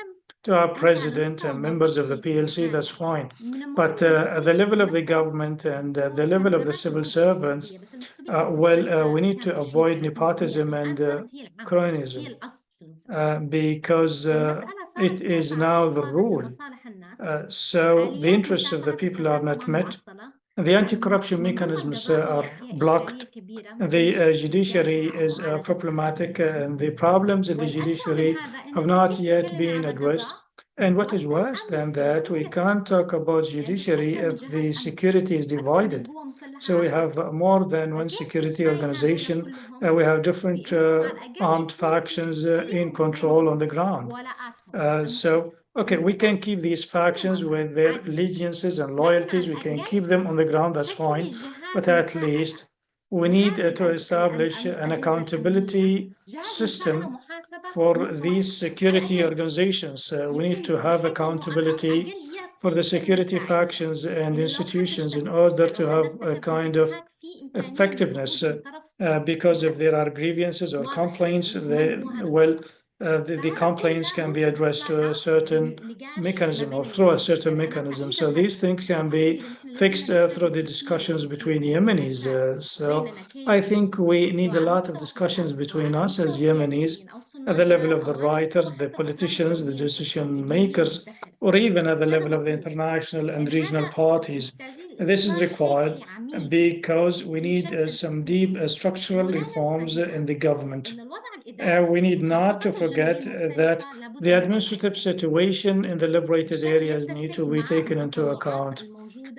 [SPEAKER 1] to our president and members of the PLC, that's fine. But at the level of the government and at the level of the civil servants, we need to avoid nepotism and cronyism, because it is now the rule. So the interests of the people are not met. The anti-corruption mechanisms are blocked. The judiciary is problematic, and the problems in the judiciary have not yet been addressed. And what is worse than that, we can't talk about judiciary if the security is divided. So we have more than one security organization. We have different armed factions in control on the ground. Okay, we can keep these factions with their allegiances and loyalties. We can keep them on the ground, that's fine. But at least we need to establish an accountability system for these security organizations. We need to have accountability for the security factions and institutions in order to have a kind of effectiveness, because if there are grievances or complaints, the complaints can be addressed to a certain mechanism or through a certain mechanism. So these things can be fixed through the discussions between Yemenis. So I think we need a lot of discussions between us as Yemenis at the level of the writers, the politicians, the decision makers, or even at the level of the international and regional parties. This is required because we need some deep structural reforms in the government. We need not to forget that the administrative situation in the liberated areas need to be taken into account.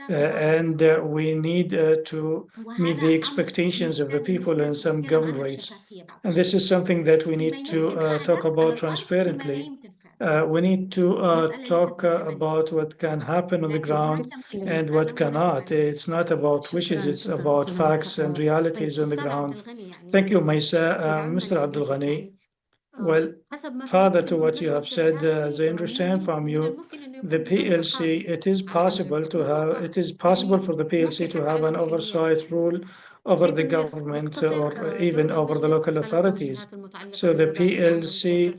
[SPEAKER 1] And we need to meet the expectations of the people in some governorates. And this is something that we need to talk about transparently. We need to talk about what can happen on the ground and what cannot. It's not about wishes, it's about facts and realities on the ground. Thank you, Maysaa. Mr. Abdulghani, well, further to what you have said, as I understand from you, the PLC, it is possible for the PLC to have an oversight rule over the government or even over the local authorities. So the PLC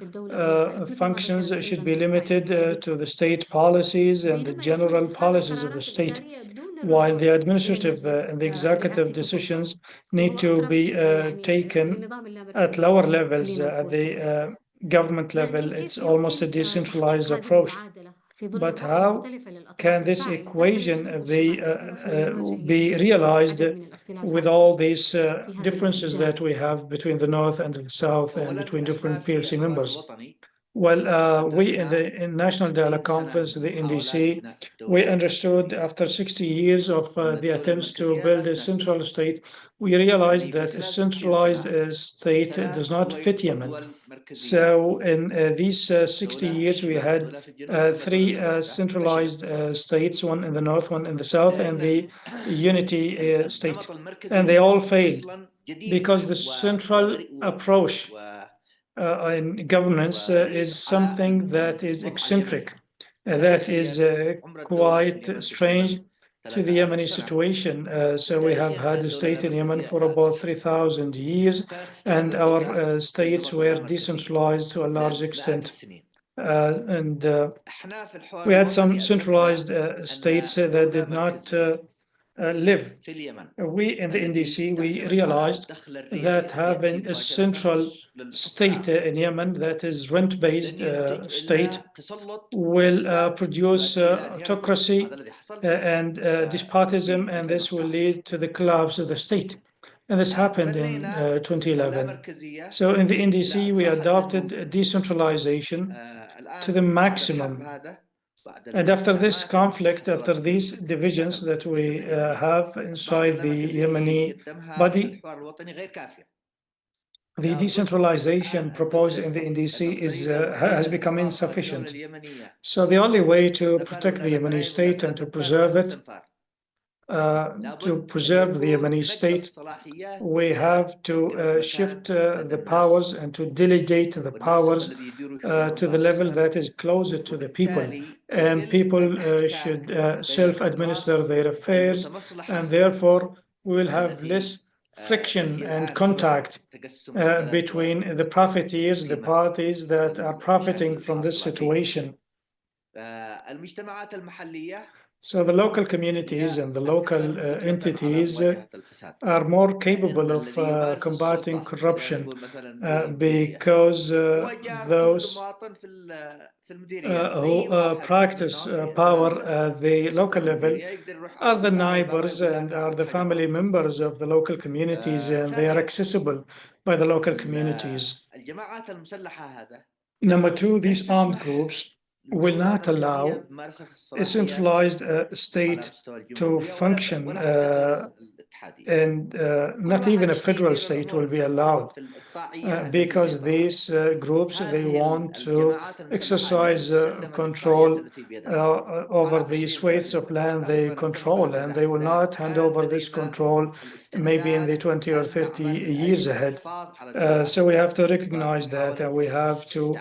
[SPEAKER 1] functions should be limited to the state policies and the general policies of the state, while the administrative and the executive decisions need to be taken at lower levels. At the government level, it's almost a decentralized approach. But how can this equation be realized with all these differences that we have between the North and the South and between different PLC members? Well, we in the National Dialogue Conference, the NDC, we understood after 60 years of the attempts to build a central state, we realized that a centralized state does not fit Yemen. So in these 60 years, we had three centralized states, one in the north, one in the south, and the unity state. And they all failed because the central approach in governance is something that is eccentric, that is quite strange to the Yemeni situation. So we have had a state in Yemen for about 3,000 years, and our states were decentralized to a large extent. And we had some centralized states that did not live. We in the NDC, we realized that having a central state in Yemen that is rent-based state will produce autocracy and despotism, and this will lead to the collapse of the state. And this happened in 2011. So in the NDC, we adopted decentralization to the maximum. And after this conflict, after these divisions that we have inside the Yemeni body, the decentralization proposed in the NDC has become insufficient. So the only way to protect the Yemeni state and to preserve it, the Yemeni state, we have to shift the powers and to delegate the powers to the level that is closer to the people. And people should self-administer their affairs, and therefore we will have less friction and contact between the profiteers, the parties that are profiting from this situation. So the local communities and the local entities are more capable of combating corruption because those who practice power at the local level are the neighbors and are the family members of the local communities, and they are accessible by the local communities. Number two, these armed groups will not allow a centralized state to function, and not even a federal state will be allowed because these groups, they want to exercise control over the swathes of land they control, and they will not hand over this control maybe in the 20 or 30 years ahead. So we have to recognize that, and we have to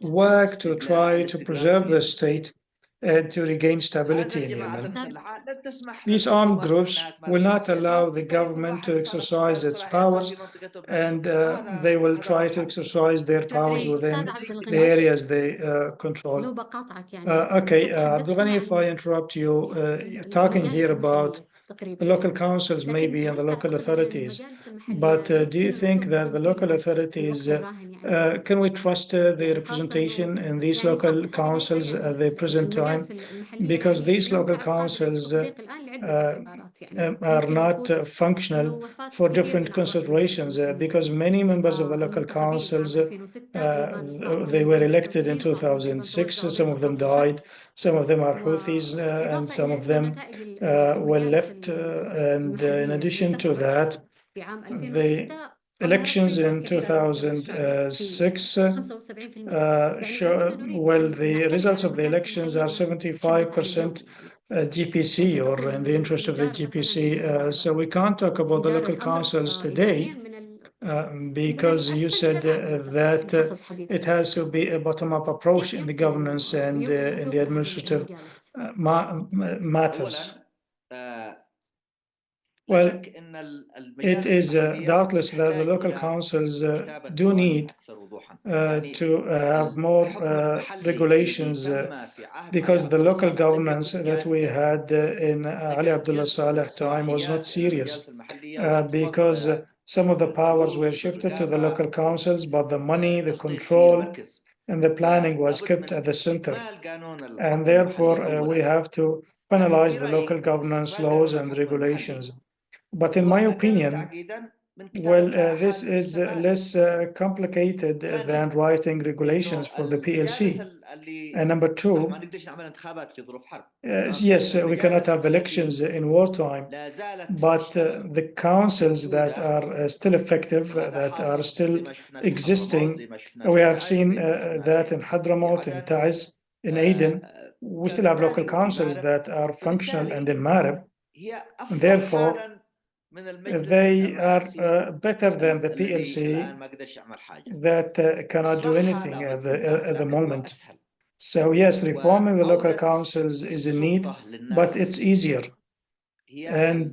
[SPEAKER 1] work to try to preserve the state and to regain stability in Yemen. These armed groups will not allow the government to exercise its powers, and they will try to exercise their powers within the areas they control. Okay, Abdulghani, if I interrupt you, you're talking here about the local councils maybe and the local authorities, but do you think that the local authorities, can we trust the representation in these local councils at the present time? Because these local councils are not functional for different considerations, because many members of the local councils, they were elected in 2006, some of them died, some of them are Houthis, and some of them were left, and in addition to that, the elections in 2006 the results of the elections are 75% GPC, or in the interest of the GPC. So we can't talk about the local councils today because you said that it has to be a bottom-up approach in the governance and in the administrative matters. Well, it is doubtless that the local councils do need to have more regulations because the local governance that we had in Ali Abdullah Saleh time was not serious because some of the powers were shifted to the local councils, but the money, the control, and the planning was kept at the center. And therefore, we have to finalize the local governance laws and regulations. But in my opinion, well, this is less complicated than writing regulations for the PLC. And number two, yes, we cannot have elections in wartime, but the councils that are still effective, that are still existing, we have seen that in Hadramaut, in Taiz, in Aden, we still have local councils that are functional, and in Marib. Therefore, they are better than the PLC that cannot do anything at the moment. So yes, reforming the local councils is a need, but it's easier. And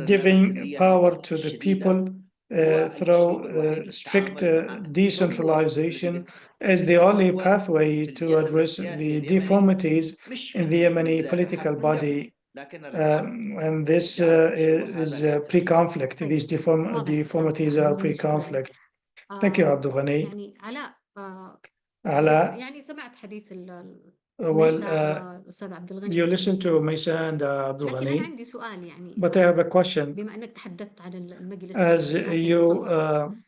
[SPEAKER 1] giving power to the people through strict decentralization is the only pathway to address the deformities in the Yemeni political body. And this is pre-conflict. These deformities are pre-conflict. Thank you, Abdulghani. Alaa. Well, you listen to Maysaa and Abdulghani, but I have a question. As you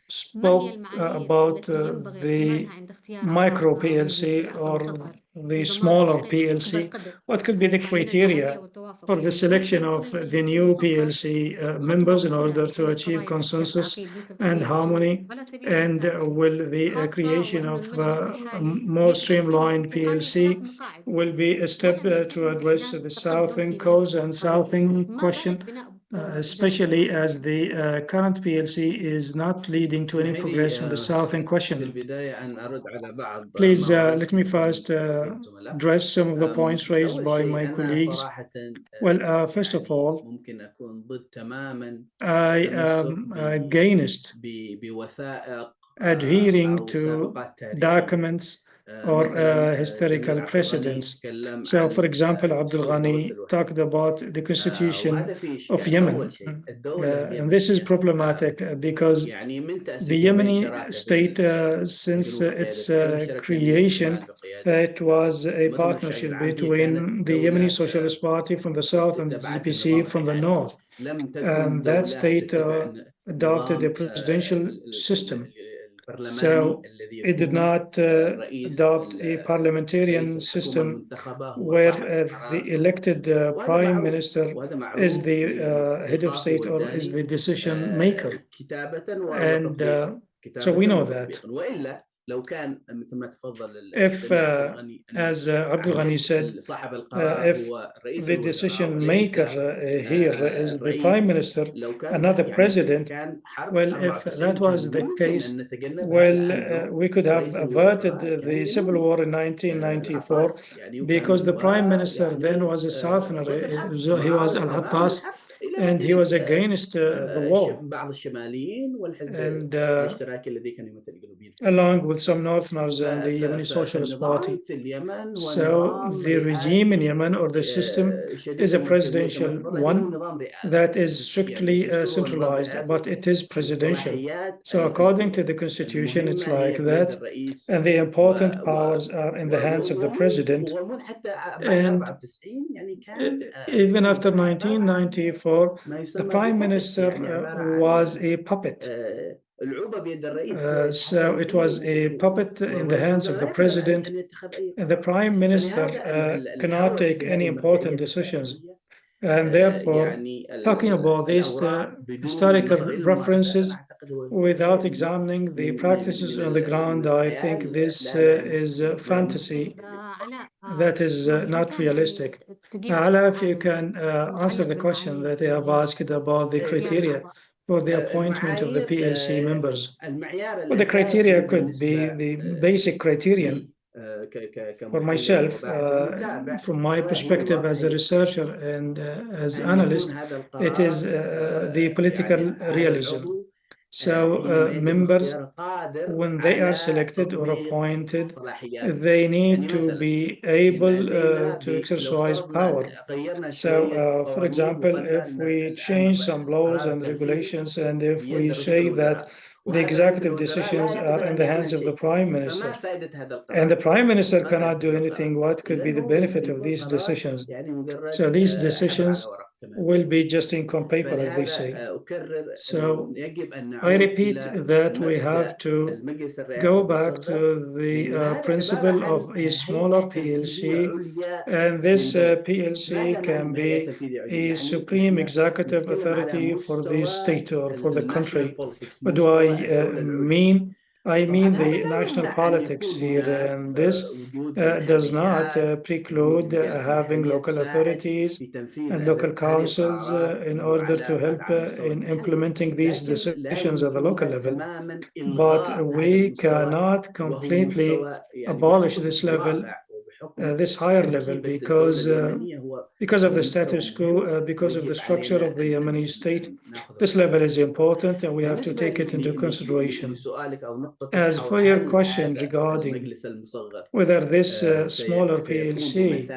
[SPEAKER 1] spoke about the micro PLC or the smaller PLC? What could be the criteria for the selection of the new PLC members in order to achieve consensus and harmony? And will the creation of a more streamlined PLC will be a step to address the Southern cause and Southern question, especially as the current PLC is not leading to any progress on the Southern question? Please let me first address some of the points raised by my colleagues. Well, first of all, I am against adhering to documents or historical precedents. So, for example, Abdulghani talked about the constitution of Yemen. And this is problematic because the Yemeni state, since its creation, it was a partnership between the Yemeni Socialist Party from the south and the DPC from the north. And that state adopted a presidential system. So it did not adopt a parliamentarian system where the elected prime minister is the head of state or is the decision maker. And so we know that. If, as Abdulghani said, if the decision maker here is the prime minister and not the president, well, if that was the case, well, we could have averted the civil war in 1994 because the prime minister then was a southerner. He was Al-Hattas, and he was against the war. And along with some northerners and the Yemeni Socialist Party. So the regime in Yemen or the system is a presidential one that is strictly centralized, but it is presidential. So according to the constitution, it's like that. And the important powers are in the hands of the president. And even after 1994, the prime minister was a puppet. So it was a puppet in the hands of the president, and the prime minister cannot take any important decisions. And therefore, talking about these historical references without examining the practices on the ground, I think this is a fantasy that is not realistic. Alaa, if you can answer the question that I have asked about the criteria for the appointment of the PLC members. Well, the criteria could be the basic criterion. For myself, from my perspective as a researcher and as analyst, it is the political realism. So members, when they are selected or appointed, they need to be able to exercise power. So, for example, if we change some laws and regulations, and if we say that the executive decisions are in the hands of the prime minister, and the prime minister cannot do anything, what could be the benefit of these decisions? So these decisions will be just ink on paper, as they say. So I repeat that we have to go back to the principle of a smaller PLC, and this PLC can be a supreme executive authority for the state or for the country. What do I mean? I mean the national politics here, and this does not preclude having local authorities and local councils in order to help in implementing these decisions at the local level. But we cannot completely abolish this level, this higher level, because of the status quo, because of the structure of the Yemeni state. This level is important, and we have to take it into consideration. As for your question regarding whether this smaller PLC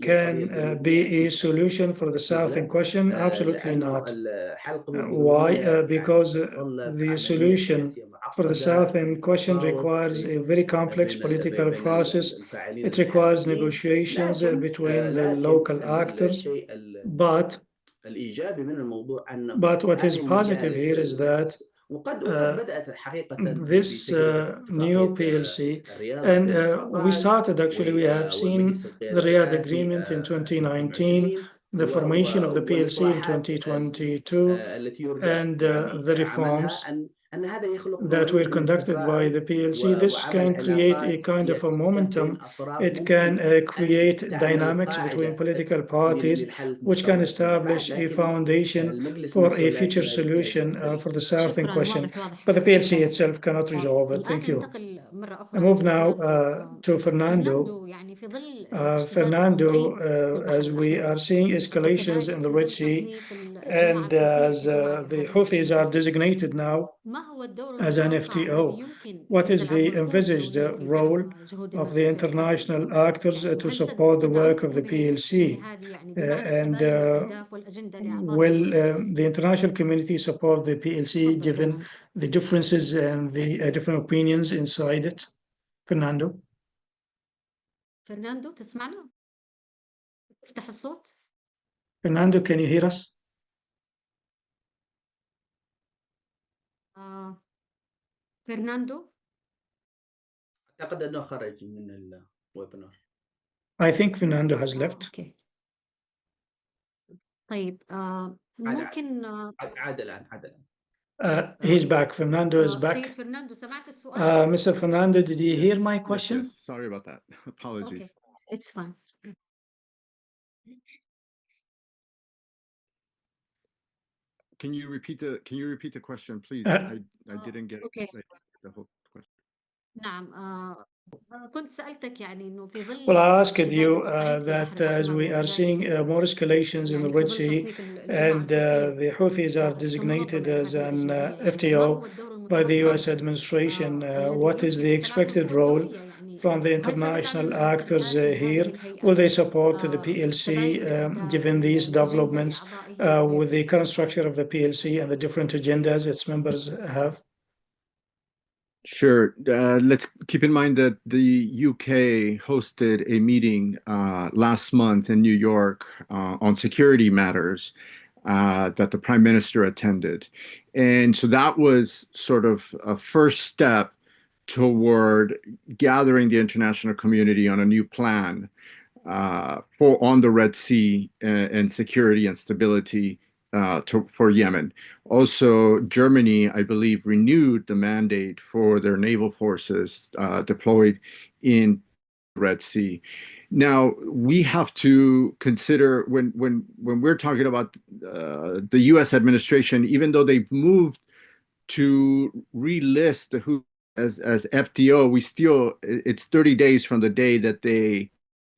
[SPEAKER 1] can be a solution for the Southern question, absolutely not. Why? Because the solution for the Southern question requires a very complex political process. It requires negotiations between the local actors, but what is positive here is that this new PLC, and we started actually, we have seen the Riyadh Agreement in 2019, the formation of the PLC in 2022, and the reforms that were conducted by the PLC. This can create a kind of a momentum. It can create dynamics between political parties, which can establish a foundation for a future solution for the South in question. But the PLC itself cannot resolve it. Thank you. I move now to Fernando. Fernando, as we are seeing escalations in the Red Sea, and as the Houthis are designated now as an FTO, what is the envisaged role of the international actors to support the work of the PLC? And will the international community support the PLC given the differences and the different opinions inside it? Fernando.
[SPEAKER 2] فرناندو تسمعنا؟ افتح الصوت.
[SPEAKER 1] Fernando, can you hear us?
[SPEAKER 2] فرناندو.
[SPEAKER 5] أعتقد أنه خرج من الويبنار.
[SPEAKER 1] I think Fernando has left.
[SPEAKER 2] أوكي. طيب ممكن
[SPEAKER 5] عاد الآن.
[SPEAKER 1] He's back. Fernando is back.
[SPEAKER 2] سيد فرناندو سمعت السؤال؟
[SPEAKER 1] Mr. Fernando, did you hear my question?
[SPEAKER 4] Yes. Sorry about that. Apologies.
[SPEAKER 2] Okay, it's fine.
[SPEAKER 4] Can you repeat the question, please? I didn't get
[SPEAKER 2] Okay.
[SPEAKER 4] the whole question.
[SPEAKER 2] نعم كنت سألتك يعني إنه في ظل
[SPEAKER 1] Well, I asked
[SPEAKER 2] اشتداد
[SPEAKER 1] you
[SPEAKER 2] التصعيد في
[SPEAKER 1] that
[SPEAKER 2] بحر
[SPEAKER 1] as
[SPEAKER 2] الأحمر
[SPEAKER 1] we are
[SPEAKER 2] وكذلك
[SPEAKER 1] seeing more escalations in the
[SPEAKER 2] يعني في
[SPEAKER 1] Red
[SPEAKER 2] ظل
[SPEAKER 1] Sea,
[SPEAKER 2] تصنيف الجماعة
[SPEAKER 1] and
[SPEAKER 2] الحوثية
[SPEAKER 1] the Houthis are designated as an FTO by the US administration, what is the expected role from the international actors here? Will they support the PLC given these developments with the current structure of the PLC and the different agendas its members have?
[SPEAKER 4] Sure. Let's keep in mind that the UK hosted a meeting last month in New York on security matters that the Prime Minister attended. And so that was sort of a first step toward gathering the international community on a new plan on the Red Sea and security and stability for Yemen. Also, Germany, I believe, renewed the mandate for their naval forces deployed in the Red Sea. Now, we have to consider when we're talking about the U.S. administration, even though they've moved to relist the Houthis as FTO, it's 30 days from the day that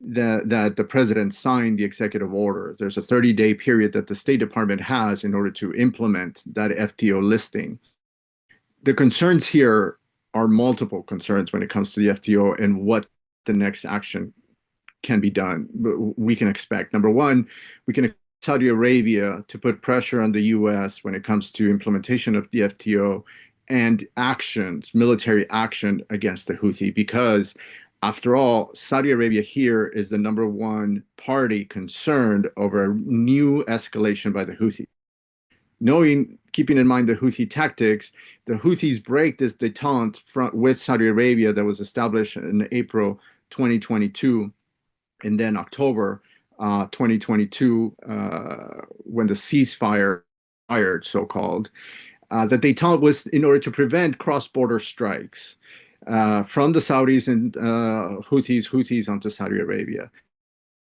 [SPEAKER 4] that the president signed the executive order. There's a 30-day period that the State Department has in order to implement that FTO listing. The concerns here are multiple concerns when it comes to the FTO and what the next action can be done. We can expect. Number one, we can expect Saudi Arabia to put pressure on the US when it comes to implementation of the FTO and military action against the Houthi, because after all, Saudi Arabia here is the number one party concerned over a new escalation by the Houthi. Keeping in mind the Houthi tactics, the Houthis break this détente with Saudi Arabia that was established in April 2022, and then October 2022, when the ceasefire expired, so-called, that détente was in order to prevent cross-border strikes from the Saudis and Houthis onto Saudi Arabia.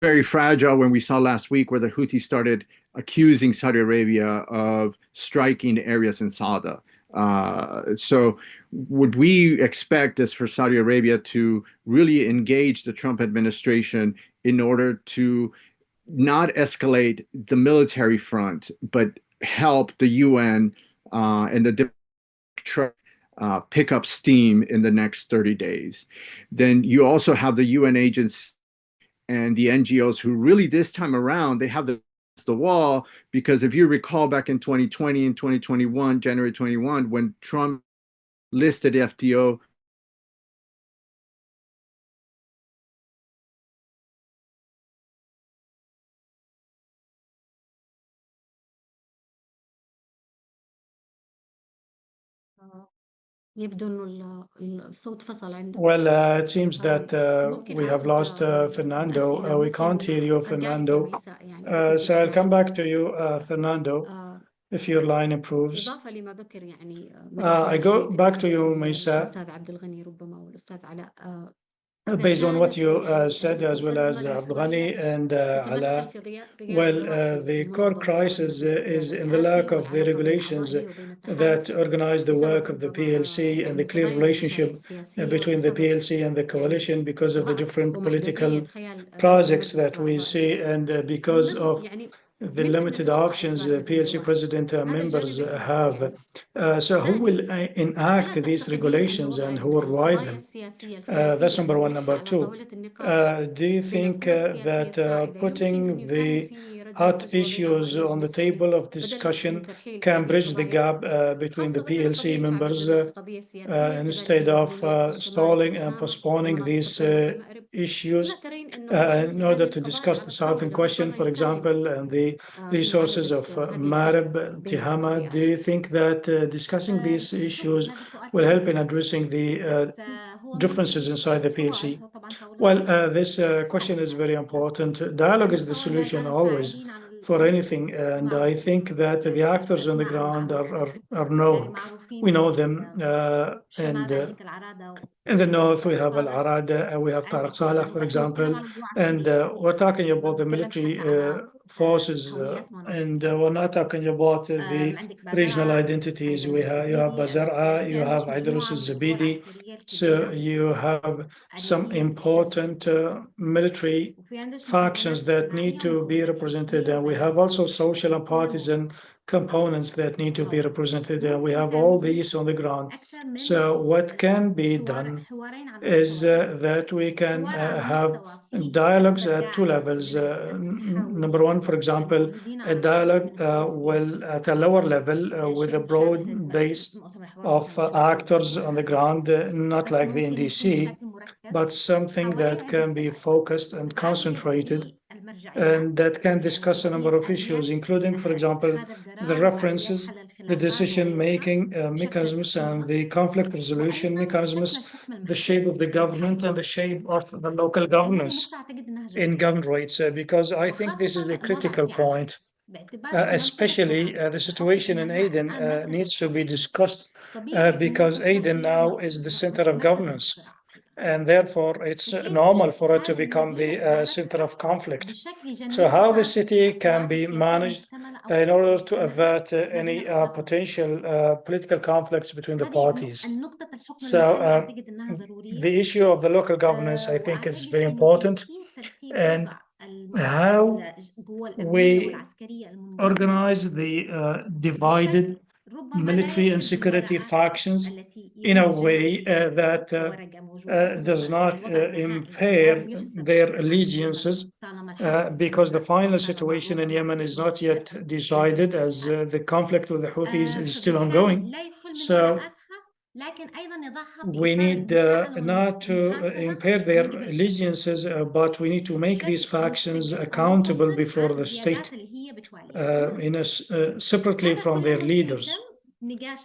[SPEAKER 4] Very fragile when we saw last week where the Houthis started accusing Saudi Arabia of striking areas in Sada. So what we expect is for Saudi Arabia to really engage the Trump administration in order to not escalate the military front, but help the UN and the pick up steam in the next 30 days. Then you also have the UN agents and the NGOs who really this time around, they have the wall, because if you recall back in 2020 and 2021, January 21, when Trump listed FTO
[SPEAKER 2] يبدو إنه الصوت فصل عنده.
[SPEAKER 1] Well, it seems that we have lost Fernando. We can't hear you, Fernando. So I'll come back to you, Fernando, if your line improves.
[SPEAKER 2] إضافة لما ذكر يعني
[SPEAKER 1] I go back to you, Maysaa.
[SPEAKER 2] الأستاذ عبدالغني ربما والأستاذ علاء.
[SPEAKER 1] Based on what you said, as well as Abdulghani and Alaa, well, the core crisis is in the lack of the regulations that organize the work of the PLC and the clear relationship between the PLC and the coalition because of the different political projects that we see and because of the limited options the PLC president members have. So who will enact these regulations and who will write them? That's number one. Number two, do you think that putting the hot issues on the table of discussion can bridge the gap between the PLC members instead of stalling and postponing these issues in order to discuss the southern question, for example, and the resources of Marib, Tihama? Do you think that discussing these issues will help in addressing the differences inside the PLC? Well, this question is very important. Dialogue is the solution always for anything, and I think that the actors on the ground are known. We know them, and in the north we have Al-Arada, we have Tariq Saleh, for example, and we're talking about the military forces, and we're not talking about the regional identities. You have Bazar'a, you have Aydrus al-Zabidi, so you have some important military factions that need to be represented, and we have also social and partisan components that need to be represented, and we have all these on the ground. So what can be done is that we can have dialogues at two levels. Number one, for example, a dialogue at a lower level with a broad base of actors on the ground, not like the NDC, but something that can be focused and concentrated, and that can discuss a number of issues, including, for example, the references, the decision-making mechanisms, and the conflict resolution mechanisms, the shape of the government, and the shape of the local governance in governorates, because I think this is a critical point. Especially the situation in Aden needs to be discussed because Aden now is the center of governance, and therefore it's normal for it to become the center of conflict. So how the city can be managed in order to avert any potential political conflicts between the parties. So the issue of the local governance, I think, is very important, and how we organize the divided military and security factions in a way that does not impair their allegiances, because the final situation in Yemen is not yet decided, as the conflict with the Houthis is still ongoing. So we need not to impair their allegiances, but we need to make these factions accountable before the state separately from their leaders.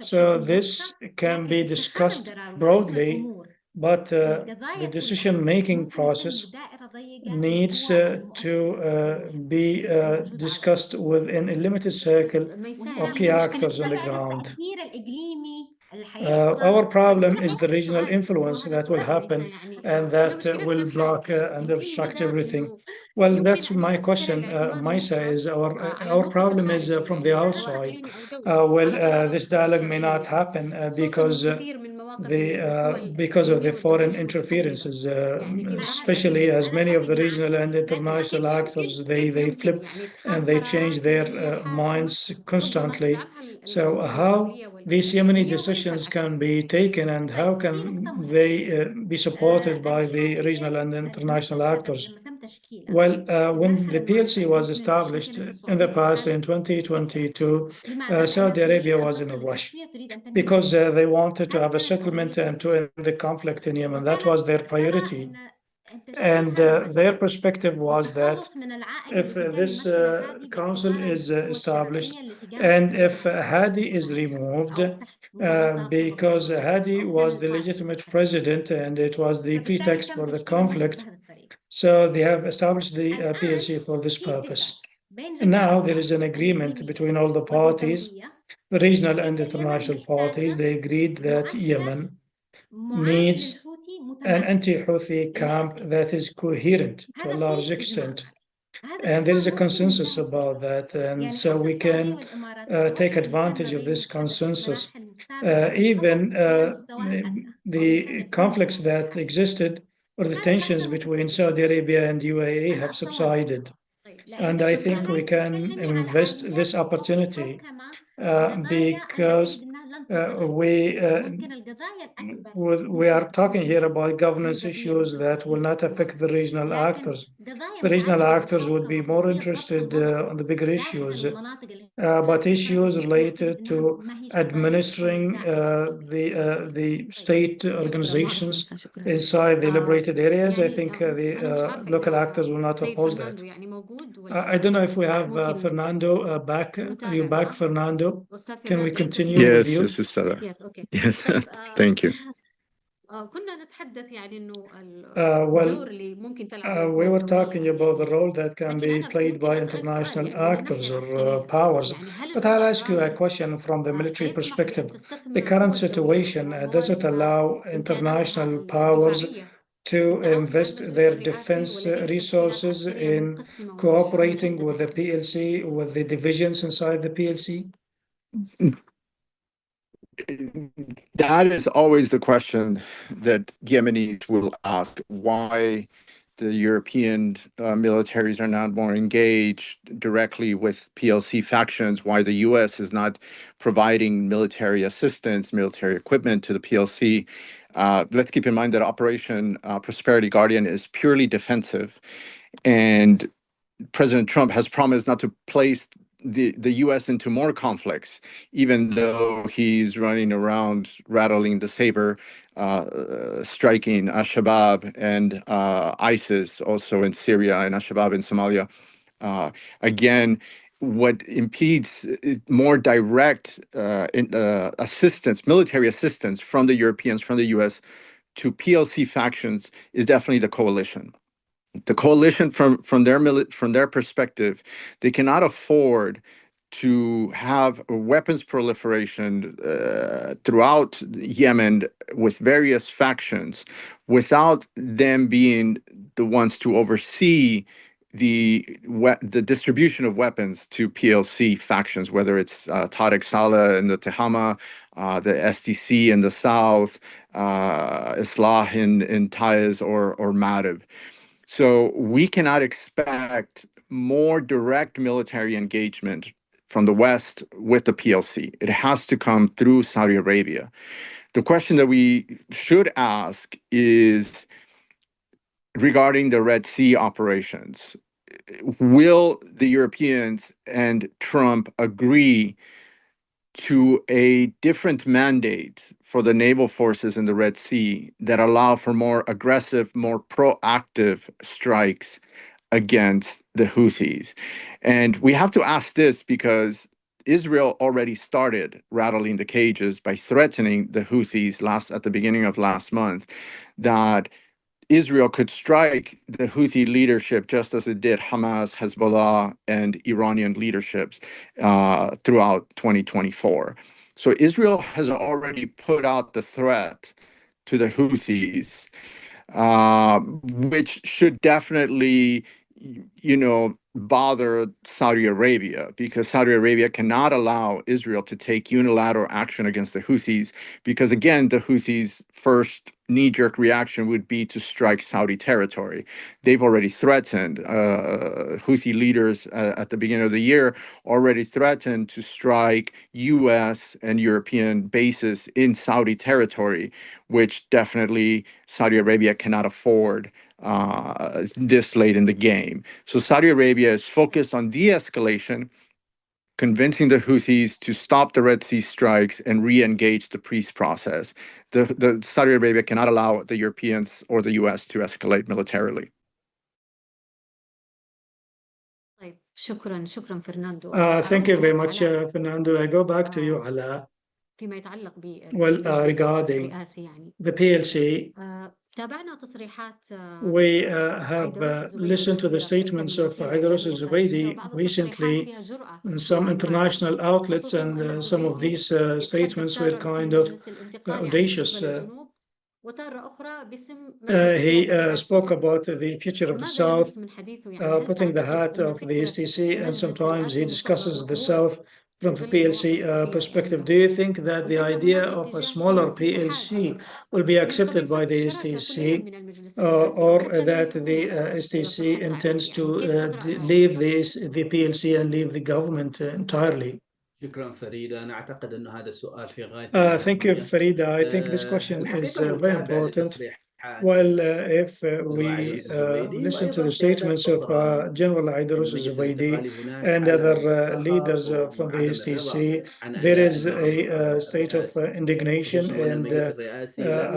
[SPEAKER 1] So this can be discussed broadly, but the decision-making process needs to be discussed within a limited circle of key actors on the ground. Our problem is the regional influence that will happen, and that will block and obstruct everything. Well, that's my question, Maysaa, is our problem is from the outside. This dialogue may not happen because of the foreign interferences, especially as many of the regional and international actors, they flip and they change their minds constantly. So how these Yemeni decisions can be taken, and how can they be supported by the regional and international actors? Well, when the PLC was established in the past in 2022, Saudi Arabia was in a rush because they wanted to have a settlement and to end the conflict in Yemen. That was their priority. And their perspective was that if this council is established and if Hadi is removed, because Hadi was the legitimate president and it was the pretext for the conflict, so they have established the PLC for this purpose. And now there is an agreement between all the parties, the regional and international parties. They agreed that Yemen needs an anti-Houthi camp that is coherent to a large extent. And there is a consensus about that. And so we can take advantage of this consensus. Even the conflicts that existed or the tensions between Saudi Arabia and UAE have subsided. And I think we can invest this opportunity because we are talking here about governance issues that will not affect the regional actors. The regional actors would be more interested on the bigger issues, but issues related to administering the state organizations inside the liberated areas. I think the local actors will not oppose that. I don't know if we have Fernando back. Are you back, Fernando? Can we continue with you?
[SPEAKER 4] Yes, Sister.
[SPEAKER 2] Yes, okay.
[SPEAKER 4] Yes,
[SPEAKER 2] طيب
[SPEAKER 4] thank you.
[SPEAKER 2] كنا نتحدث يعني إنه
[SPEAKER 1] well,
[SPEAKER 2] الدور اللي ممكن تلعبه
[SPEAKER 1] we were talking about the role that can be played by international actors or powers. But I'll ask you a question from the military perspective. The current situation, does it allow international powers to invest their defense resources in cooperating with the PLC, with the divisions inside the PLC?
[SPEAKER 4] That is always the question that Yemenis will ask. Why the European militaries are not more engaged directly with PLC factions, why the US is not providing military assistance, military equipment to the PLC. Let's keep in mind that Operation Prosperity Guardian is purely defensive, and President Trump has promised not to place the U.S. into more conflicts, even though he's running around rattling the saber, striking Al-Shabaab and ISIS also in Syria and Al-Shabaab in Somalia. Again, what impedes more direct assistance, military assistance from the Europeans, from the U.S. to PLC factions is definitely the coalition. The coalition, from their perspective, they cannot afford to have weapons proliferation throughout Yemen with various factions without them being the ones to oversee the distribution of weapons to PLC factions, whether it's Tariq Saleh in the Tehama, the SDC in the south, Islah in Taiz or Marib. So we cannot expect more direct military engagement from the West with the PLC. It has to come through Saudi Arabia. The question that we should ask is regarding the Red Sea operations. Will the Europeans and Trump agree to a different mandate for the naval forces in the Red Sea that allow for more aggressive, more proactive strikes against the Houthis? And we have to ask this because Israel already started rattling the cages by threatening the Houthis at the beginning of last month that Israel could strike the Houthi leadership just as it did Hamas, Hezbollah, and Iranian leaderships throughout 2024. So Israel has already put out the threat to the Houthis, which should definitely, bother Saudi Arabia, because Saudi Arabia cannot allow Israel to take unilateral action against the Houthis, because again, the Houthis' first knee-jerk reaction would be to strike Saudi territory. They've already threatened, Houthi leaders at the beginning of the year already threatened to strike US and European bases in Saudi territory, which definitely Saudi Arabia cannot afford this late in the game. So Saudi Arabia is focused on de-escalation convincing the Houthis to stop the Red Sea strikes and re-engage the peace process. The Saudi Arabia cannot allow the Europeans or the US to escalate militarily.
[SPEAKER 2] طيب شكرا فرناندو.
[SPEAKER 1] Thank you very much, Fernando. I go back to you, Alaa.
[SPEAKER 2] فيما يتعلق
[SPEAKER 1] Well, regarding
[SPEAKER 2] بالرئاسة يعني
[SPEAKER 1] the PLC,
[SPEAKER 2] تابعنا تصريحات
[SPEAKER 1] we have listened to the statements of Idris al-Zubaydi recently in some international outlets, and some of these statements were kind of audacious. He spoke about the future of the South, putting the hat of the STC, and sometimes he discusses the South from the PLC perspective. Do you think that the idea of a smaller PLC will be accepted by the STC, or that the STC intends to leave the PLC and leave the government entirely?
[SPEAKER 5] شكرا فريدة. أنا أعتقد أن هذا السؤال في غاية
[SPEAKER 1] Thank you, Farida. I think this question is very important. Well, if we listen to the statements of General Idris al-Zubaydi and other leaders from the STC, there is a state of indignation and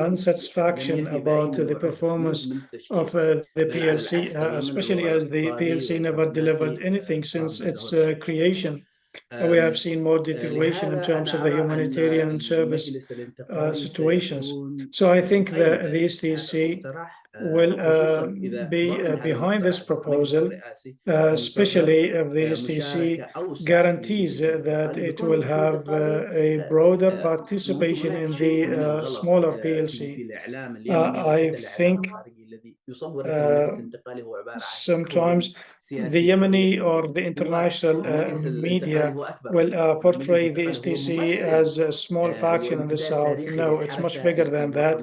[SPEAKER 1] unsatisfaction about the performance of the PLC, especially as the PLC never delivered anything since its creation. We have seen more deterioration in terms of the humanitarian service situations. So I think the STC will be behind this proposal, especially if the STC guarantees that it will have a broader participation in the smaller PLC. I think sometimes the Yemeni or the international media will portray the STC as a small faction in the South. No, it's much bigger than that.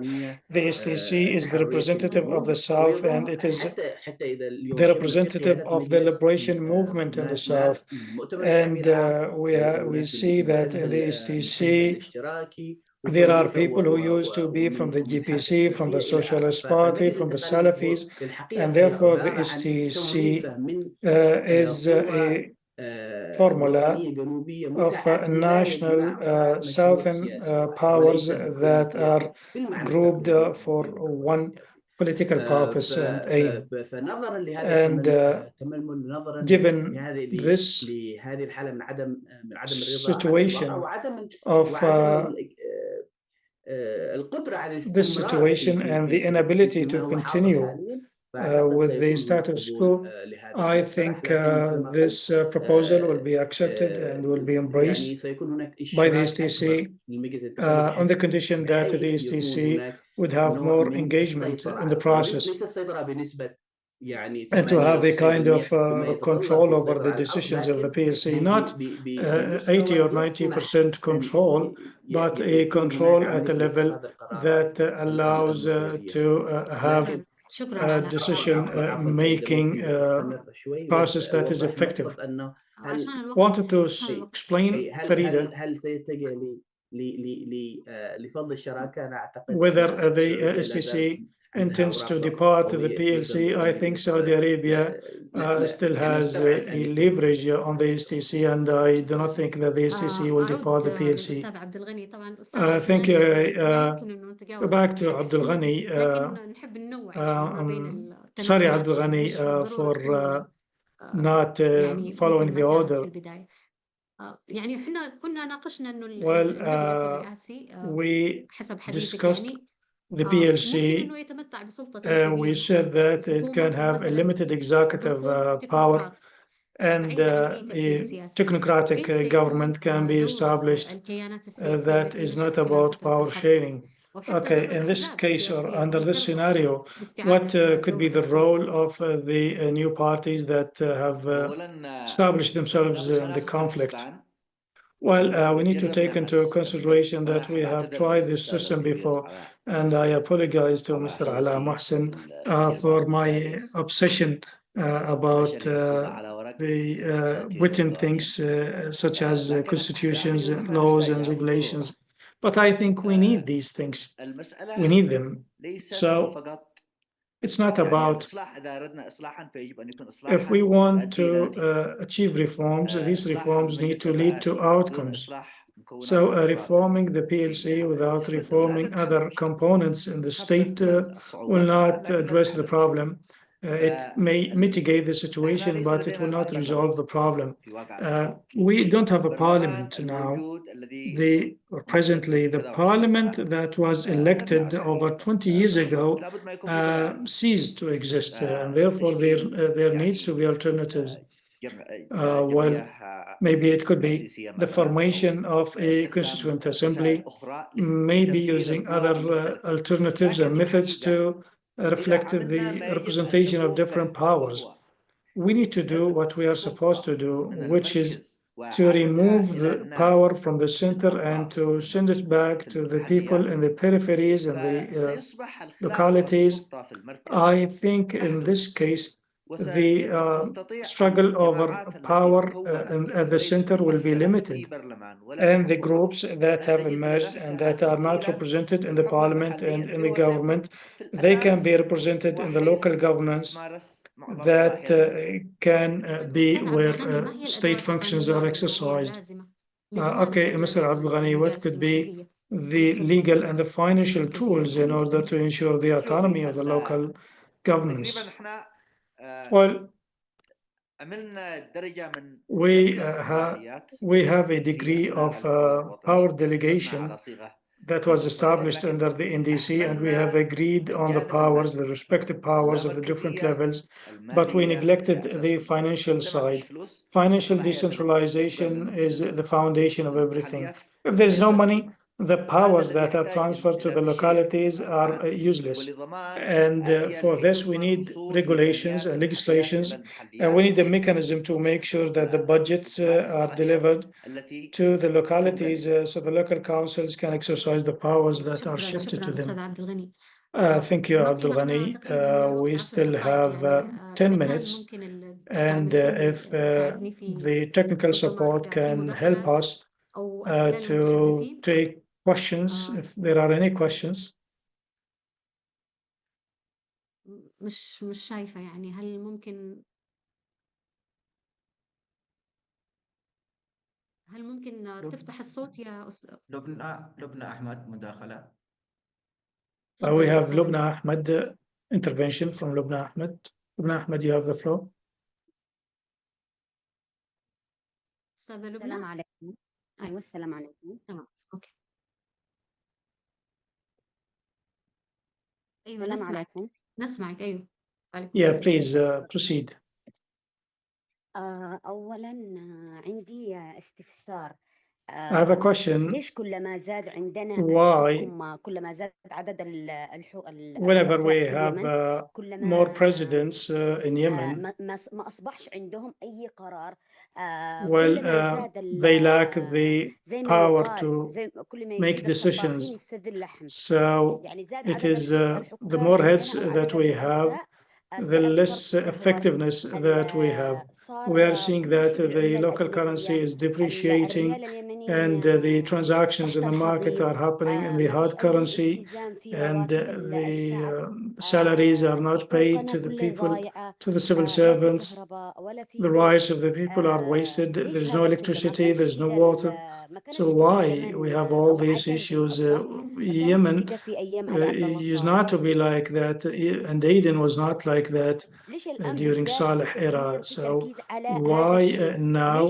[SPEAKER 1] The STC is the representative of the South, and it is the representative of the liberation movement in the South. And we see that in the STC, there are people who used to be from the GPC, from the Socialist Party, from the Salafis, and therefore the STC is a formula of national southern powers that are grouped for one political purpose and aim. And given this situation of this situation and the inability to continue with the status quo, I think this proposal will be accepted and will be embraced by the STC on the condition that the STC would have more engagement in the process and to have a kind of control over the decisions of the PLC, not 80 or 90% control, but a control at a level that allows to have a decision-making process that is effective. Wanted to explain, Farida, whether the STC intends to depart the PLC. I think Saudi Arabia still has a leverage on the STC, and I do not think that the STC will depart the PLC. Thank you. Back to Abdulghani. Sorry, Abdulghani, for not following the order.
[SPEAKER 2] يعني احنا كنا ناقشنا انه
[SPEAKER 1] Well, we discussed the PLC. We said that it can have a limited executive power, and a technocratic government can be established that is not about power sharing. Okay, in this case or under this scenario, what could be the role of the new parties that have established themselves in the conflict? Well, we need to take into consideration that we have tried this system before, and I apologize to Mr. Alaa Mohsen for my obsession about the written things such as constitutions, laws, and regulations. But I think we need these things. We need them. So It's not
[SPEAKER 6] يعني
[SPEAKER 1] about
[SPEAKER 6] الإصلاح إذا أردنا إصلاحا فيجب أن يكون
[SPEAKER 1] if
[SPEAKER 6] إصلاحا
[SPEAKER 1] we want
[SPEAKER 6] يؤدي إلى
[SPEAKER 1] to
[SPEAKER 6] نتيجة.
[SPEAKER 1] achieve reforms, these
[SPEAKER 6] إصلاح
[SPEAKER 1] reforms need
[SPEAKER 6] المجلس
[SPEAKER 1] to lead to
[SPEAKER 6] الرئاسي دون
[SPEAKER 1] outcomes.
[SPEAKER 6] إصلاح مكونات
[SPEAKER 1] So
[SPEAKER 6] الأفراد
[SPEAKER 1] reforming the PLC without reforming other components in the state will not address the problem. It may mitigate the situation, but it will not resolve the problem.
[SPEAKER 6] في واقع
[SPEAKER 1] We don't have a
[SPEAKER 6] البرلمان
[SPEAKER 1] parliament now.
[SPEAKER 6] الموجود الذي
[SPEAKER 1] Presently, the parliament that was elected over 20 years ago
[SPEAKER 6] لابد ما يكون في بدائل.
[SPEAKER 1] ceased to exist, and therefore there needs to be alternatives. Well, maybe it could be the formation of a constituent assembly, maybe using other alternatives and methods to reflect the representation of different powers. We need to do what we are supposed to do, which is to remove the power from the center and to send it back to the people in the peripheries and the localities. I think in this case, the struggle over power at the center will be limited, and the groups that have emerged and that are not represented in the parliament and in the government, they can be represented in the local governments that can be where state functions are exercised. Okay, Mr. Abdulghani, what could be the legal and the financial tools in order to ensure the autonomy of the local governments? Well, we have a degree of power delegation that was established under the NDC, and we have agreed on the powers, the respective powers of the different levels, but we neglected the financial side. Financial decentralization is the foundation of everything. If there is no money, the powers that are transferred to the localities are useless. And for this, we need regulations and legislations, and we need a mechanism to make sure that the budgets are delivered to the localities so the local councils can exercise the powers that are shifted to them. Thank you, Abdulghani. We still have 10 minutes, and if the technical support can help us to take questions, if there are any questions.
[SPEAKER 2] مش شايفة يعني هل ممكن تفتح الصوت يا
[SPEAKER 7] لبنى أحمد مداخلة.
[SPEAKER 1] We have Lubna Ahmed intervention from Lubna Ahmed. Lubna Ahmed, you have the floor.
[SPEAKER 2] أستاذة لبنى.
[SPEAKER 8] السلام عليكم. أيوة السلام عليكم.
[SPEAKER 2] تمام أوكي.
[SPEAKER 8] أيوة السلام عليكم.
[SPEAKER 2] نسمعك أيوة.
[SPEAKER 1] Yeah, please proceed.
[SPEAKER 8] أولاً عندي استفسار.
[SPEAKER 1] I have a question.
[SPEAKER 8] ليش كلما زاد عندنا
[SPEAKER 1] Why
[SPEAKER 8] كلما زاد عدد
[SPEAKER 1] whenever we have more presidents in Yemen,
[SPEAKER 8] ما أصبحش عندهم أي قرار.
[SPEAKER 1] well, they lack the power to make decisions. So it is the more heads that we have, the less effectiveness that we have. We are seeing that the local currency is depreciating, and the transactions in the market are happening in the hard currency, and the salaries are not paid to the people, to the civil servants. The rights of the people are wasted. There's no electricity, there's no water. So why we have all these issues? Yemen is not to be like that, and Aden was not like that during Saleh era. So why now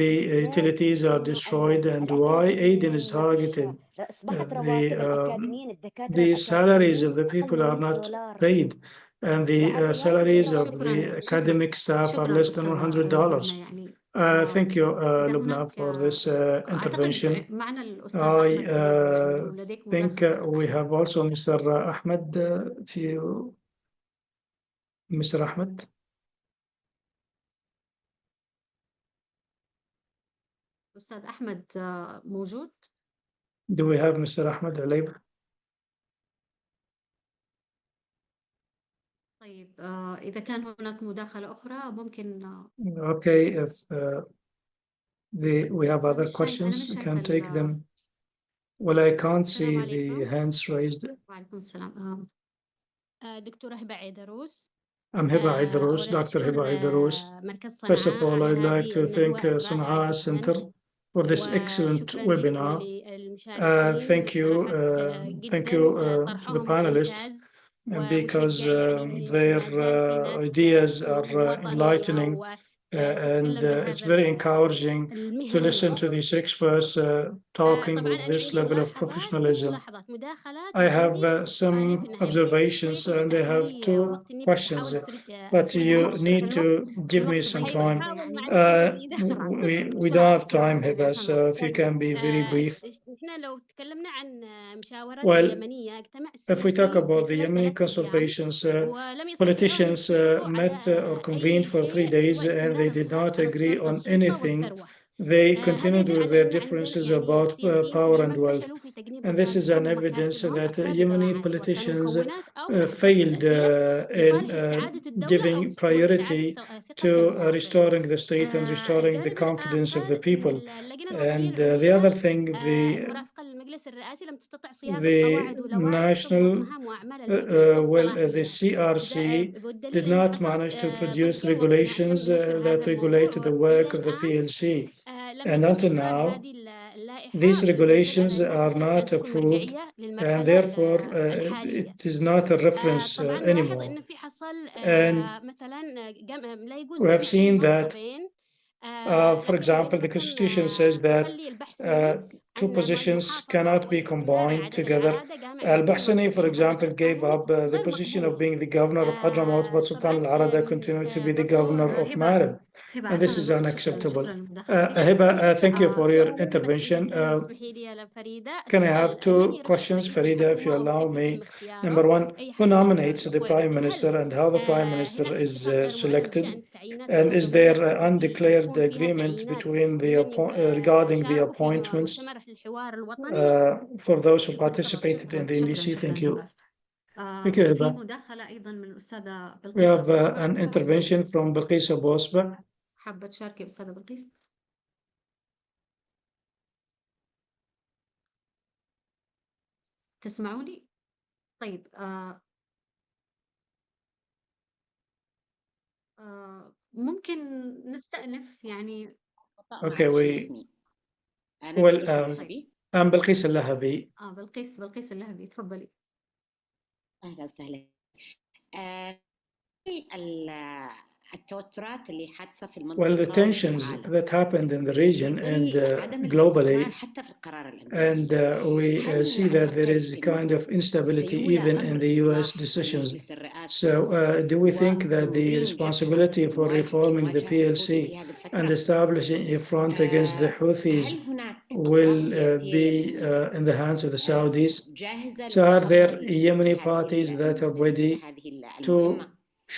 [SPEAKER 1] the utilities are destroyed, and why Aden is targeted? The salaries of the people are not paid, and the salaries of the academic staff are less than $100. Thank you, Lubna, for this intervention. I think we have also Mr. Ahmed. Mr. Ahmed.
[SPEAKER 2] أستاذ أحمد موجود؟
[SPEAKER 1] Do we have Mr. Ahmed عليب?
[SPEAKER 2] طيب إذا كان هناك مداخلة أخرى ممكن.
[SPEAKER 1] Okay, if we have other questions, we can take them. Well, I can't see the hands raised.
[SPEAKER 2] وعليكم السلام.
[SPEAKER 9] دكتورة هبة عيدروس
[SPEAKER 1] I'm Hiba Aidarous,
[SPEAKER 9] أولاً
[SPEAKER 1] Dr.
[SPEAKER 9] أشكر
[SPEAKER 1] Hiba Aidarous.
[SPEAKER 9] مركز
[SPEAKER 1] First of
[SPEAKER 9] صنعاء
[SPEAKER 1] all,
[SPEAKER 9] على
[SPEAKER 1] I'd like
[SPEAKER 9] هذه
[SPEAKER 1] to thank
[SPEAKER 9] الندوة الرائعة
[SPEAKER 1] Sana'a Center
[SPEAKER 9] جداً
[SPEAKER 1] for this excellent
[SPEAKER 9] وشكراً
[SPEAKER 1] webinar.
[SPEAKER 9] لكل المشاركين
[SPEAKER 1] Thank you,
[SPEAKER 9] بصراحة
[SPEAKER 1] thank
[SPEAKER 9] جداً
[SPEAKER 1] you to the
[SPEAKER 9] طرحهم
[SPEAKER 1] panelists
[SPEAKER 9] ممتاز
[SPEAKER 1] because
[SPEAKER 9] ومشجع يعني
[SPEAKER 1] their
[SPEAKER 9] ما زال في ناس
[SPEAKER 1] ideas are
[SPEAKER 9] وطنية
[SPEAKER 1] enlightening and
[SPEAKER 9] وتتكلم
[SPEAKER 1] it's
[SPEAKER 9] بهذا
[SPEAKER 1] very encouraging to
[SPEAKER 9] المهنية.
[SPEAKER 1] listen to these experts talking
[SPEAKER 9] طبعاً
[SPEAKER 1] with
[SPEAKER 9] أنا
[SPEAKER 1] this
[SPEAKER 9] عندي
[SPEAKER 1] level of
[SPEAKER 9] ملاحظات
[SPEAKER 1] professionalism.
[SPEAKER 9] مداخلات
[SPEAKER 1] I have
[SPEAKER 9] وعندي سؤالين
[SPEAKER 1] some
[SPEAKER 9] في النهاية.
[SPEAKER 1] observations
[SPEAKER 9] طيب
[SPEAKER 1] and I
[SPEAKER 9] اتاح
[SPEAKER 1] have
[SPEAKER 9] لي
[SPEAKER 1] two
[SPEAKER 9] وقت إني
[SPEAKER 1] questions,
[SPEAKER 9] بحاول
[SPEAKER 1] but you
[SPEAKER 9] أسرد
[SPEAKER 1] need to give me some time. We don't have time here, so if you can be very brief.
[SPEAKER 9] إحنا لو تكلمنا عن مشاورات
[SPEAKER 1] Well,
[SPEAKER 9] اليمنية اجتمع
[SPEAKER 1] if we talk
[SPEAKER 9] السيسي
[SPEAKER 1] about the
[SPEAKER 9] في
[SPEAKER 1] Yemeni
[SPEAKER 9] 3
[SPEAKER 1] consultations,
[SPEAKER 9] ولم يستطيعوا أن
[SPEAKER 1] politicians
[SPEAKER 9] يتفقوا
[SPEAKER 1] met
[SPEAKER 9] على
[SPEAKER 1] or convened
[SPEAKER 9] أي
[SPEAKER 1] for 3
[SPEAKER 9] شيء
[SPEAKER 1] days
[SPEAKER 9] سوى
[SPEAKER 1] and they
[SPEAKER 9] استمرار
[SPEAKER 1] did not
[SPEAKER 9] على
[SPEAKER 1] agree on
[SPEAKER 9] السلطة
[SPEAKER 1] anything.
[SPEAKER 9] والثروة.
[SPEAKER 1] They
[SPEAKER 9] هذا
[SPEAKER 1] continued
[SPEAKER 9] يدل
[SPEAKER 1] with
[SPEAKER 9] على
[SPEAKER 1] their
[SPEAKER 9] أن
[SPEAKER 1] differences
[SPEAKER 9] يعني
[SPEAKER 1] about
[SPEAKER 9] السياسيين في
[SPEAKER 1] power and
[SPEAKER 9] اليمن
[SPEAKER 1] wealth.
[SPEAKER 9] فشلوا في تجنيب
[SPEAKER 1] And this is an
[SPEAKER 9] مصالحهم
[SPEAKER 1] evidence
[SPEAKER 9] ومكاسبهم
[SPEAKER 1] that
[SPEAKER 9] أفراد
[SPEAKER 1] Yemeni
[SPEAKER 9] الجماعات سواء كانوا
[SPEAKER 1] politicians
[SPEAKER 9] مكونات أو أشخاص
[SPEAKER 1] failed
[SPEAKER 9] سياسية
[SPEAKER 1] in
[SPEAKER 9] لصالح استعادة الدولة
[SPEAKER 1] giving
[SPEAKER 9] أو
[SPEAKER 1] priority
[SPEAKER 9] واستعادة ثقة
[SPEAKER 1] to
[SPEAKER 9] المواطن.
[SPEAKER 1] restoring the state and restoring the
[SPEAKER 9] الجانب
[SPEAKER 1] confidence of the
[SPEAKER 9] الآخر إن
[SPEAKER 1] people.
[SPEAKER 9] اللجنة الوطنية
[SPEAKER 1] And the
[SPEAKER 9] العليا
[SPEAKER 1] other thing,
[SPEAKER 9] المرافقة للمجلس الرئاسي لم تستطع صياغة
[SPEAKER 1] the
[SPEAKER 9] قواعد ولوائح تضبط
[SPEAKER 1] national,
[SPEAKER 9] مهام وأعمال المجلس
[SPEAKER 1] the
[SPEAKER 9] والصلاحيات.
[SPEAKER 1] CRC
[SPEAKER 9] والدليل
[SPEAKER 1] did
[SPEAKER 9] أن
[SPEAKER 1] not
[SPEAKER 9] حصلت
[SPEAKER 1] manage to produce
[SPEAKER 9] ضجة وامتناع
[SPEAKER 1] regulations
[SPEAKER 9] تم نشر
[SPEAKER 1] that
[SPEAKER 9] هذا الموضوع
[SPEAKER 1] regulate the work
[SPEAKER 9] إلى
[SPEAKER 1] of the
[SPEAKER 9] الآن
[SPEAKER 1] PLC.
[SPEAKER 9] لم
[SPEAKER 1] And
[SPEAKER 9] يتم
[SPEAKER 1] until
[SPEAKER 9] إقرار
[SPEAKER 1] now,
[SPEAKER 9] هذه اللائحة
[SPEAKER 1] these
[SPEAKER 9] في المجلس
[SPEAKER 1] regulations
[SPEAKER 9] الأعلى
[SPEAKER 1] are
[SPEAKER 9] للحكومة إلى أن
[SPEAKER 1] not
[SPEAKER 9] تكون
[SPEAKER 1] approved,
[SPEAKER 9] مرجعية
[SPEAKER 1] and
[SPEAKER 9] للمرحلة
[SPEAKER 1] therefore
[SPEAKER 9] الحالية.
[SPEAKER 1] it is not a reference
[SPEAKER 9] طبعا نلاحظ
[SPEAKER 1] anymore.
[SPEAKER 9] أن في حصل
[SPEAKER 1] And
[SPEAKER 9] مثلا لا يجوز
[SPEAKER 1] we have
[SPEAKER 9] جمع
[SPEAKER 1] seen
[SPEAKER 9] بين
[SPEAKER 1] that,
[SPEAKER 9] منصبين.
[SPEAKER 1] for example, the Constitution says that
[SPEAKER 9] تخلي البحثني
[SPEAKER 1] two
[SPEAKER 9] عن
[SPEAKER 1] positions
[SPEAKER 9] المحافظة
[SPEAKER 1] cannot be
[SPEAKER 9] والاستمرار
[SPEAKER 1] combined
[SPEAKER 9] العدد
[SPEAKER 1] together.
[SPEAKER 9] العادة جامع بين
[SPEAKER 1] Al-Bahsani, for
[SPEAKER 9] المنصبين.
[SPEAKER 1] example,
[SPEAKER 9] وهذا
[SPEAKER 1] gave
[SPEAKER 9] القانون
[SPEAKER 1] up the
[SPEAKER 9] غير
[SPEAKER 1] position of
[SPEAKER 9] مقبول.
[SPEAKER 1] being the governor of Hadramaut, but Sultan al-Arada continued to be the governor of Marib. And this is unacceptable. Hiba, thank you for your intervention. Can I have two questions, Farida, if you allow me? Number one, who nominates the Prime Minister and how the Prime Minister is selected? And is there an undeclared agreement between the regarding the appointments for those who participated in the NDC? Thank you. Thank you, Hiba. We have an intervention from Bilqis Abu Asbah.
[SPEAKER 2] حابة تشاركي أستاذة بلقيس؟ تسمعوني؟ طيب ممكن نستأنف يعني.
[SPEAKER 1] Okay, well, I'm Bilqis Al-Lahabi.
[SPEAKER 2] بلقيس اللهبي، تفضلي.
[SPEAKER 10] أهلا وسهلا. التوترات اللي حادثة في المنطقة.
[SPEAKER 1] Well, the tensions that happened in the region and globally, and we see that there is a kind of instability even in the US decisions. So do we think that the responsibility for reforming the PLC and establishing a front against the Houthis will be in the hands of the Saudis? So are there Yemeni parties that are ready to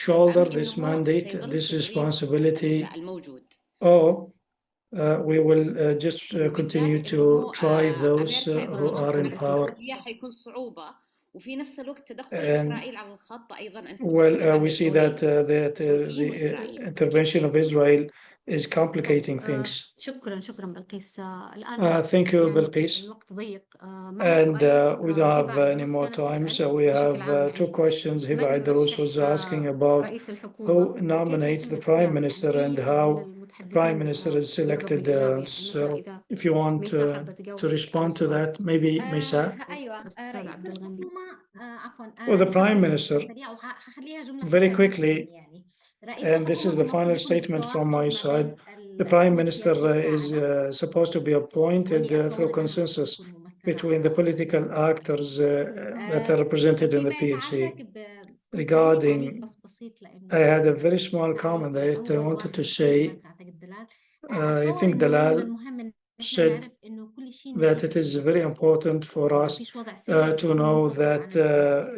[SPEAKER 1] shoulder this mandate, this responsibility, or we will just continue to try those who are in power? Well, we see that the intervention of Israel is complicating things.
[SPEAKER 2] شكرا بلقيس.
[SPEAKER 1] Thank you, Bilqis. And we don't have any more time, so we have two questions. Hiba Aidarous was asking about who nominates the Prime Minister and how the Prime Minister is selected. So if you want to respond to that, maybe Maysaa. Well, the Prime Minister, very quickly, and this is the final statement from my side, the Prime Minister is supposed to be appointed through consensus between the political actors that are represented in the PLC. Regarding, I had a very small comment that I wanted to say. I think Dalal said that it is very important for us to know that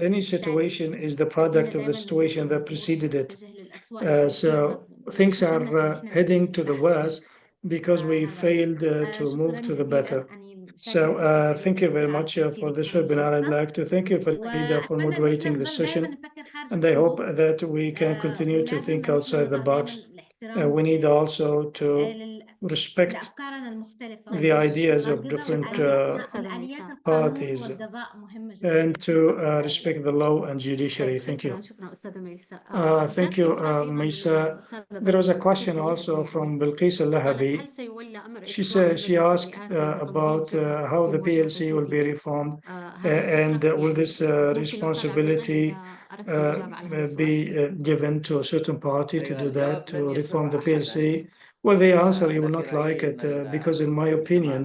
[SPEAKER 1] any situation is the product of the situation that preceded it. So things are heading to the worst because we failed to move to the better. So thank you very much for this webinar. I'd like to thank you, Farida, for moderating the session. And I hope that we can continue to think outside the box we need also to respect
[SPEAKER 3] لأفكارنا المختلفة
[SPEAKER 1] the ideas of different parties and to respect the law and judiciary. Thank you. Thank you, Maysaa. There was a question also from Bilqis Al-Lahabi. She asked about how the PLC will be reformed and will this responsibility be given to a certain party to do that, to reform the PLC. Well, the answer, you will not like it because in my opinion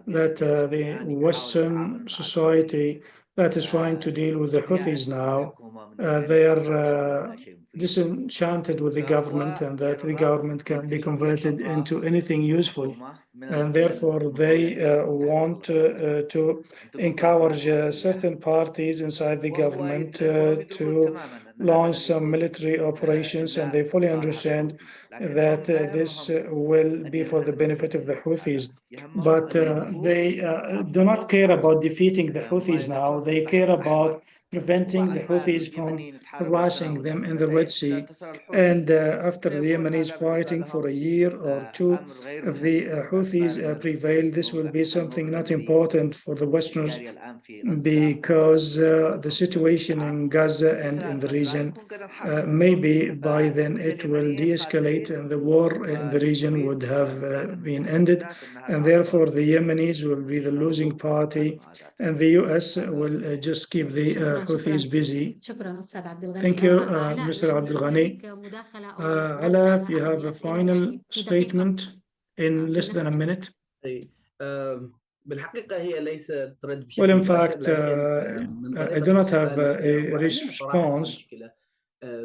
[SPEAKER 1] that the Western society that is trying to deal with the Houthis now, they are disenchanted with the government and that the government can be converted into anything useful. And therefore, they want to encourage certain parties inside the government to launch some military operations, and they fully understand that this will be for the benefit of the Houthis. But they do not care about defeating the Houthis now. They care about preventing the Houthis from harassing them in the Red Sea. And after the Yemenis fighting for a year or two, if the Houthis prevail, this will be something not important for the Westerners because the situation in Gaza and in the region, maybe by then it will de-escalate and the war in the region would have been ended. And therefore, the Yemenis will be the losing party and the US will just keep the Houthis busy. Thank you, Mr. Abdulghani. Alaa, if you have a final statement in less than a minute.
[SPEAKER 5] بالحقيقة هي ليست رد
[SPEAKER 1] Well, in
[SPEAKER 5] بشكل
[SPEAKER 1] fact,
[SPEAKER 5] مباشر، لكن من
[SPEAKER 1] I
[SPEAKER 5] طريقة
[SPEAKER 1] do not have
[SPEAKER 5] السؤال
[SPEAKER 1] a response,
[SPEAKER 5] المشكلة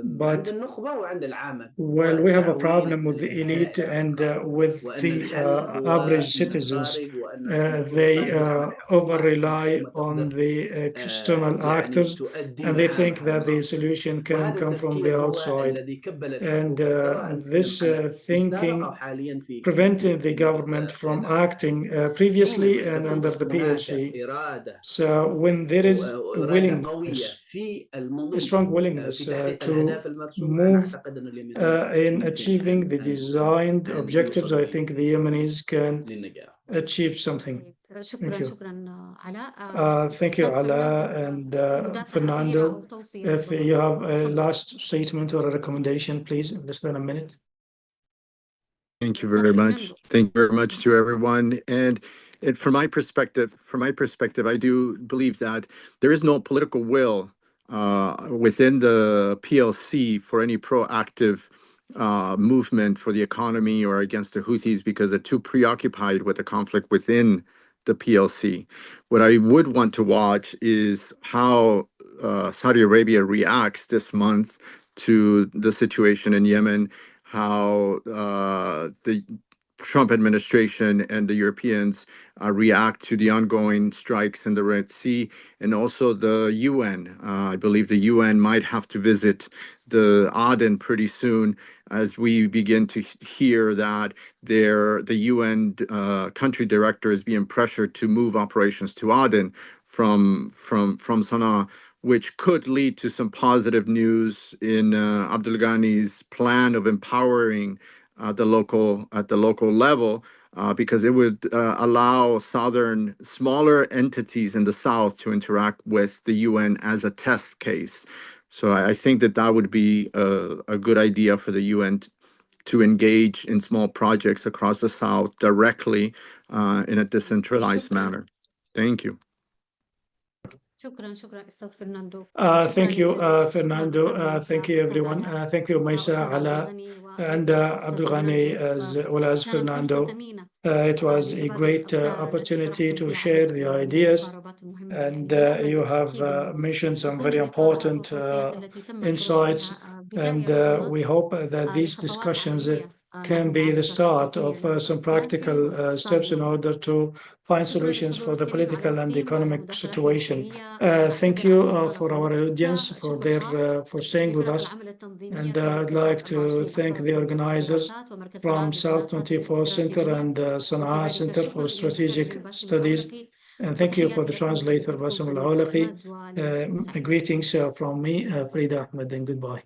[SPEAKER 1] but
[SPEAKER 5] عند النخبة وعند العامة.
[SPEAKER 1] well, we have a
[SPEAKER 5] وتعويل
[SPEAKER 1] problem with the elite
[SPEAKER 5] الزائد عن
[SPEAKER 1] and
[SPEAKER 5] الخارج.
[SPEAKER 1] with
[SPEAKER 5] وأن
[SPEAKER 1] the
[SPEAKER 5] الحل هو
[SPEAKER 1] average
[SPEAKER 5] أن
[SPEAKER 1] citizens.
[SPEAKER 5] الخارج وأن
[SPEAKER 1] They
[SPEAKER 5] السلطات تعمل حقوقها
[SPEAKER 1] over-rely
[SPEAKER 5] عشان
[SPEAKER 1] on
[SPEAKER 5] تقدر
[SPEAKER 1] the external
[SPEAKER 5] يعني
[SPEAKER 1] actors,
[SPEAKER 5] تؤدي
[SPEAKER 1] and they think
[SPEAKER 5] مهامها
[SPEAKER 1] that the
[SPEAKER 5] المناصب.
[SPEAKER 1] solution can
[SPEAKER 5] وهذا
[SPEAKER 1] come from the
[SPEAKER 5] التفكير هو
[SPEAKER 1] outside.
[SPEAKER 5] الذي كبل
[SPEAKER 1] And
[SPEAKER 5] الحكومة سواء
[SPEAKER 1] this
[SPEAKER 5] كان في السابق
[SPEAKER 1] thinking
[SPEAKER 5] أو حاليا في
[SPEAKER 1] prevented the government from acting previously and under the PLC. So when there is willingness, a strong willingness to move in achieving the designed objectives, I think the Yemenis can achieve something. Thank you. Thank you, Alaa and Fernando. If you have a last statement or a recommendation, please, in less than a minute.
[SPEAKER 4] Thank you very much. Thank you very much to everyone. And from my perspective, I do believe that there is no political will within the PLC for any proactive movement for the economy or against the Houthis because they're too preoccupied with the conflict within the PLC. What I would want to watch is how Saudi Arabia reacts this month to the situation in Yemen, how the Trump administration and the Europeans react to the ongoing strikes in the Red Sea, and also the UN. I believe the UN might have to visit the Aden pretty soon as we begin to hear that the UN country director is being pressured to move operations to Aden from Sana'a, which could lead to some positive news in Abdulghani's plan of empowering at the local level, because it would allow smaller entities in the south to interact with the UN as a test case. So I think that would be a good idea for the UN to engage in small projects across the south directly in a decentralized manner. Thank you.
[SPEAKER 1] Thank you, Fernando. Thank you, everyone. Thank you, Maysaa, Alaa, and Abdulghani, as well as Fernando. It was a great opportunity to share the ideas, and you have mentioned some very important insights, and we hope that these discussions can be the start of some practical steps in order to find solutions for the political and economic situation. Thank you for our audience for staying with us, and I'd like to thank the organizers from South 24 Center and Sana'a Center for Strategic Studies, and thank you for the translator Bassam Al-Awlaqi. Greetings from me, Farida, Ahmed, and goodbye.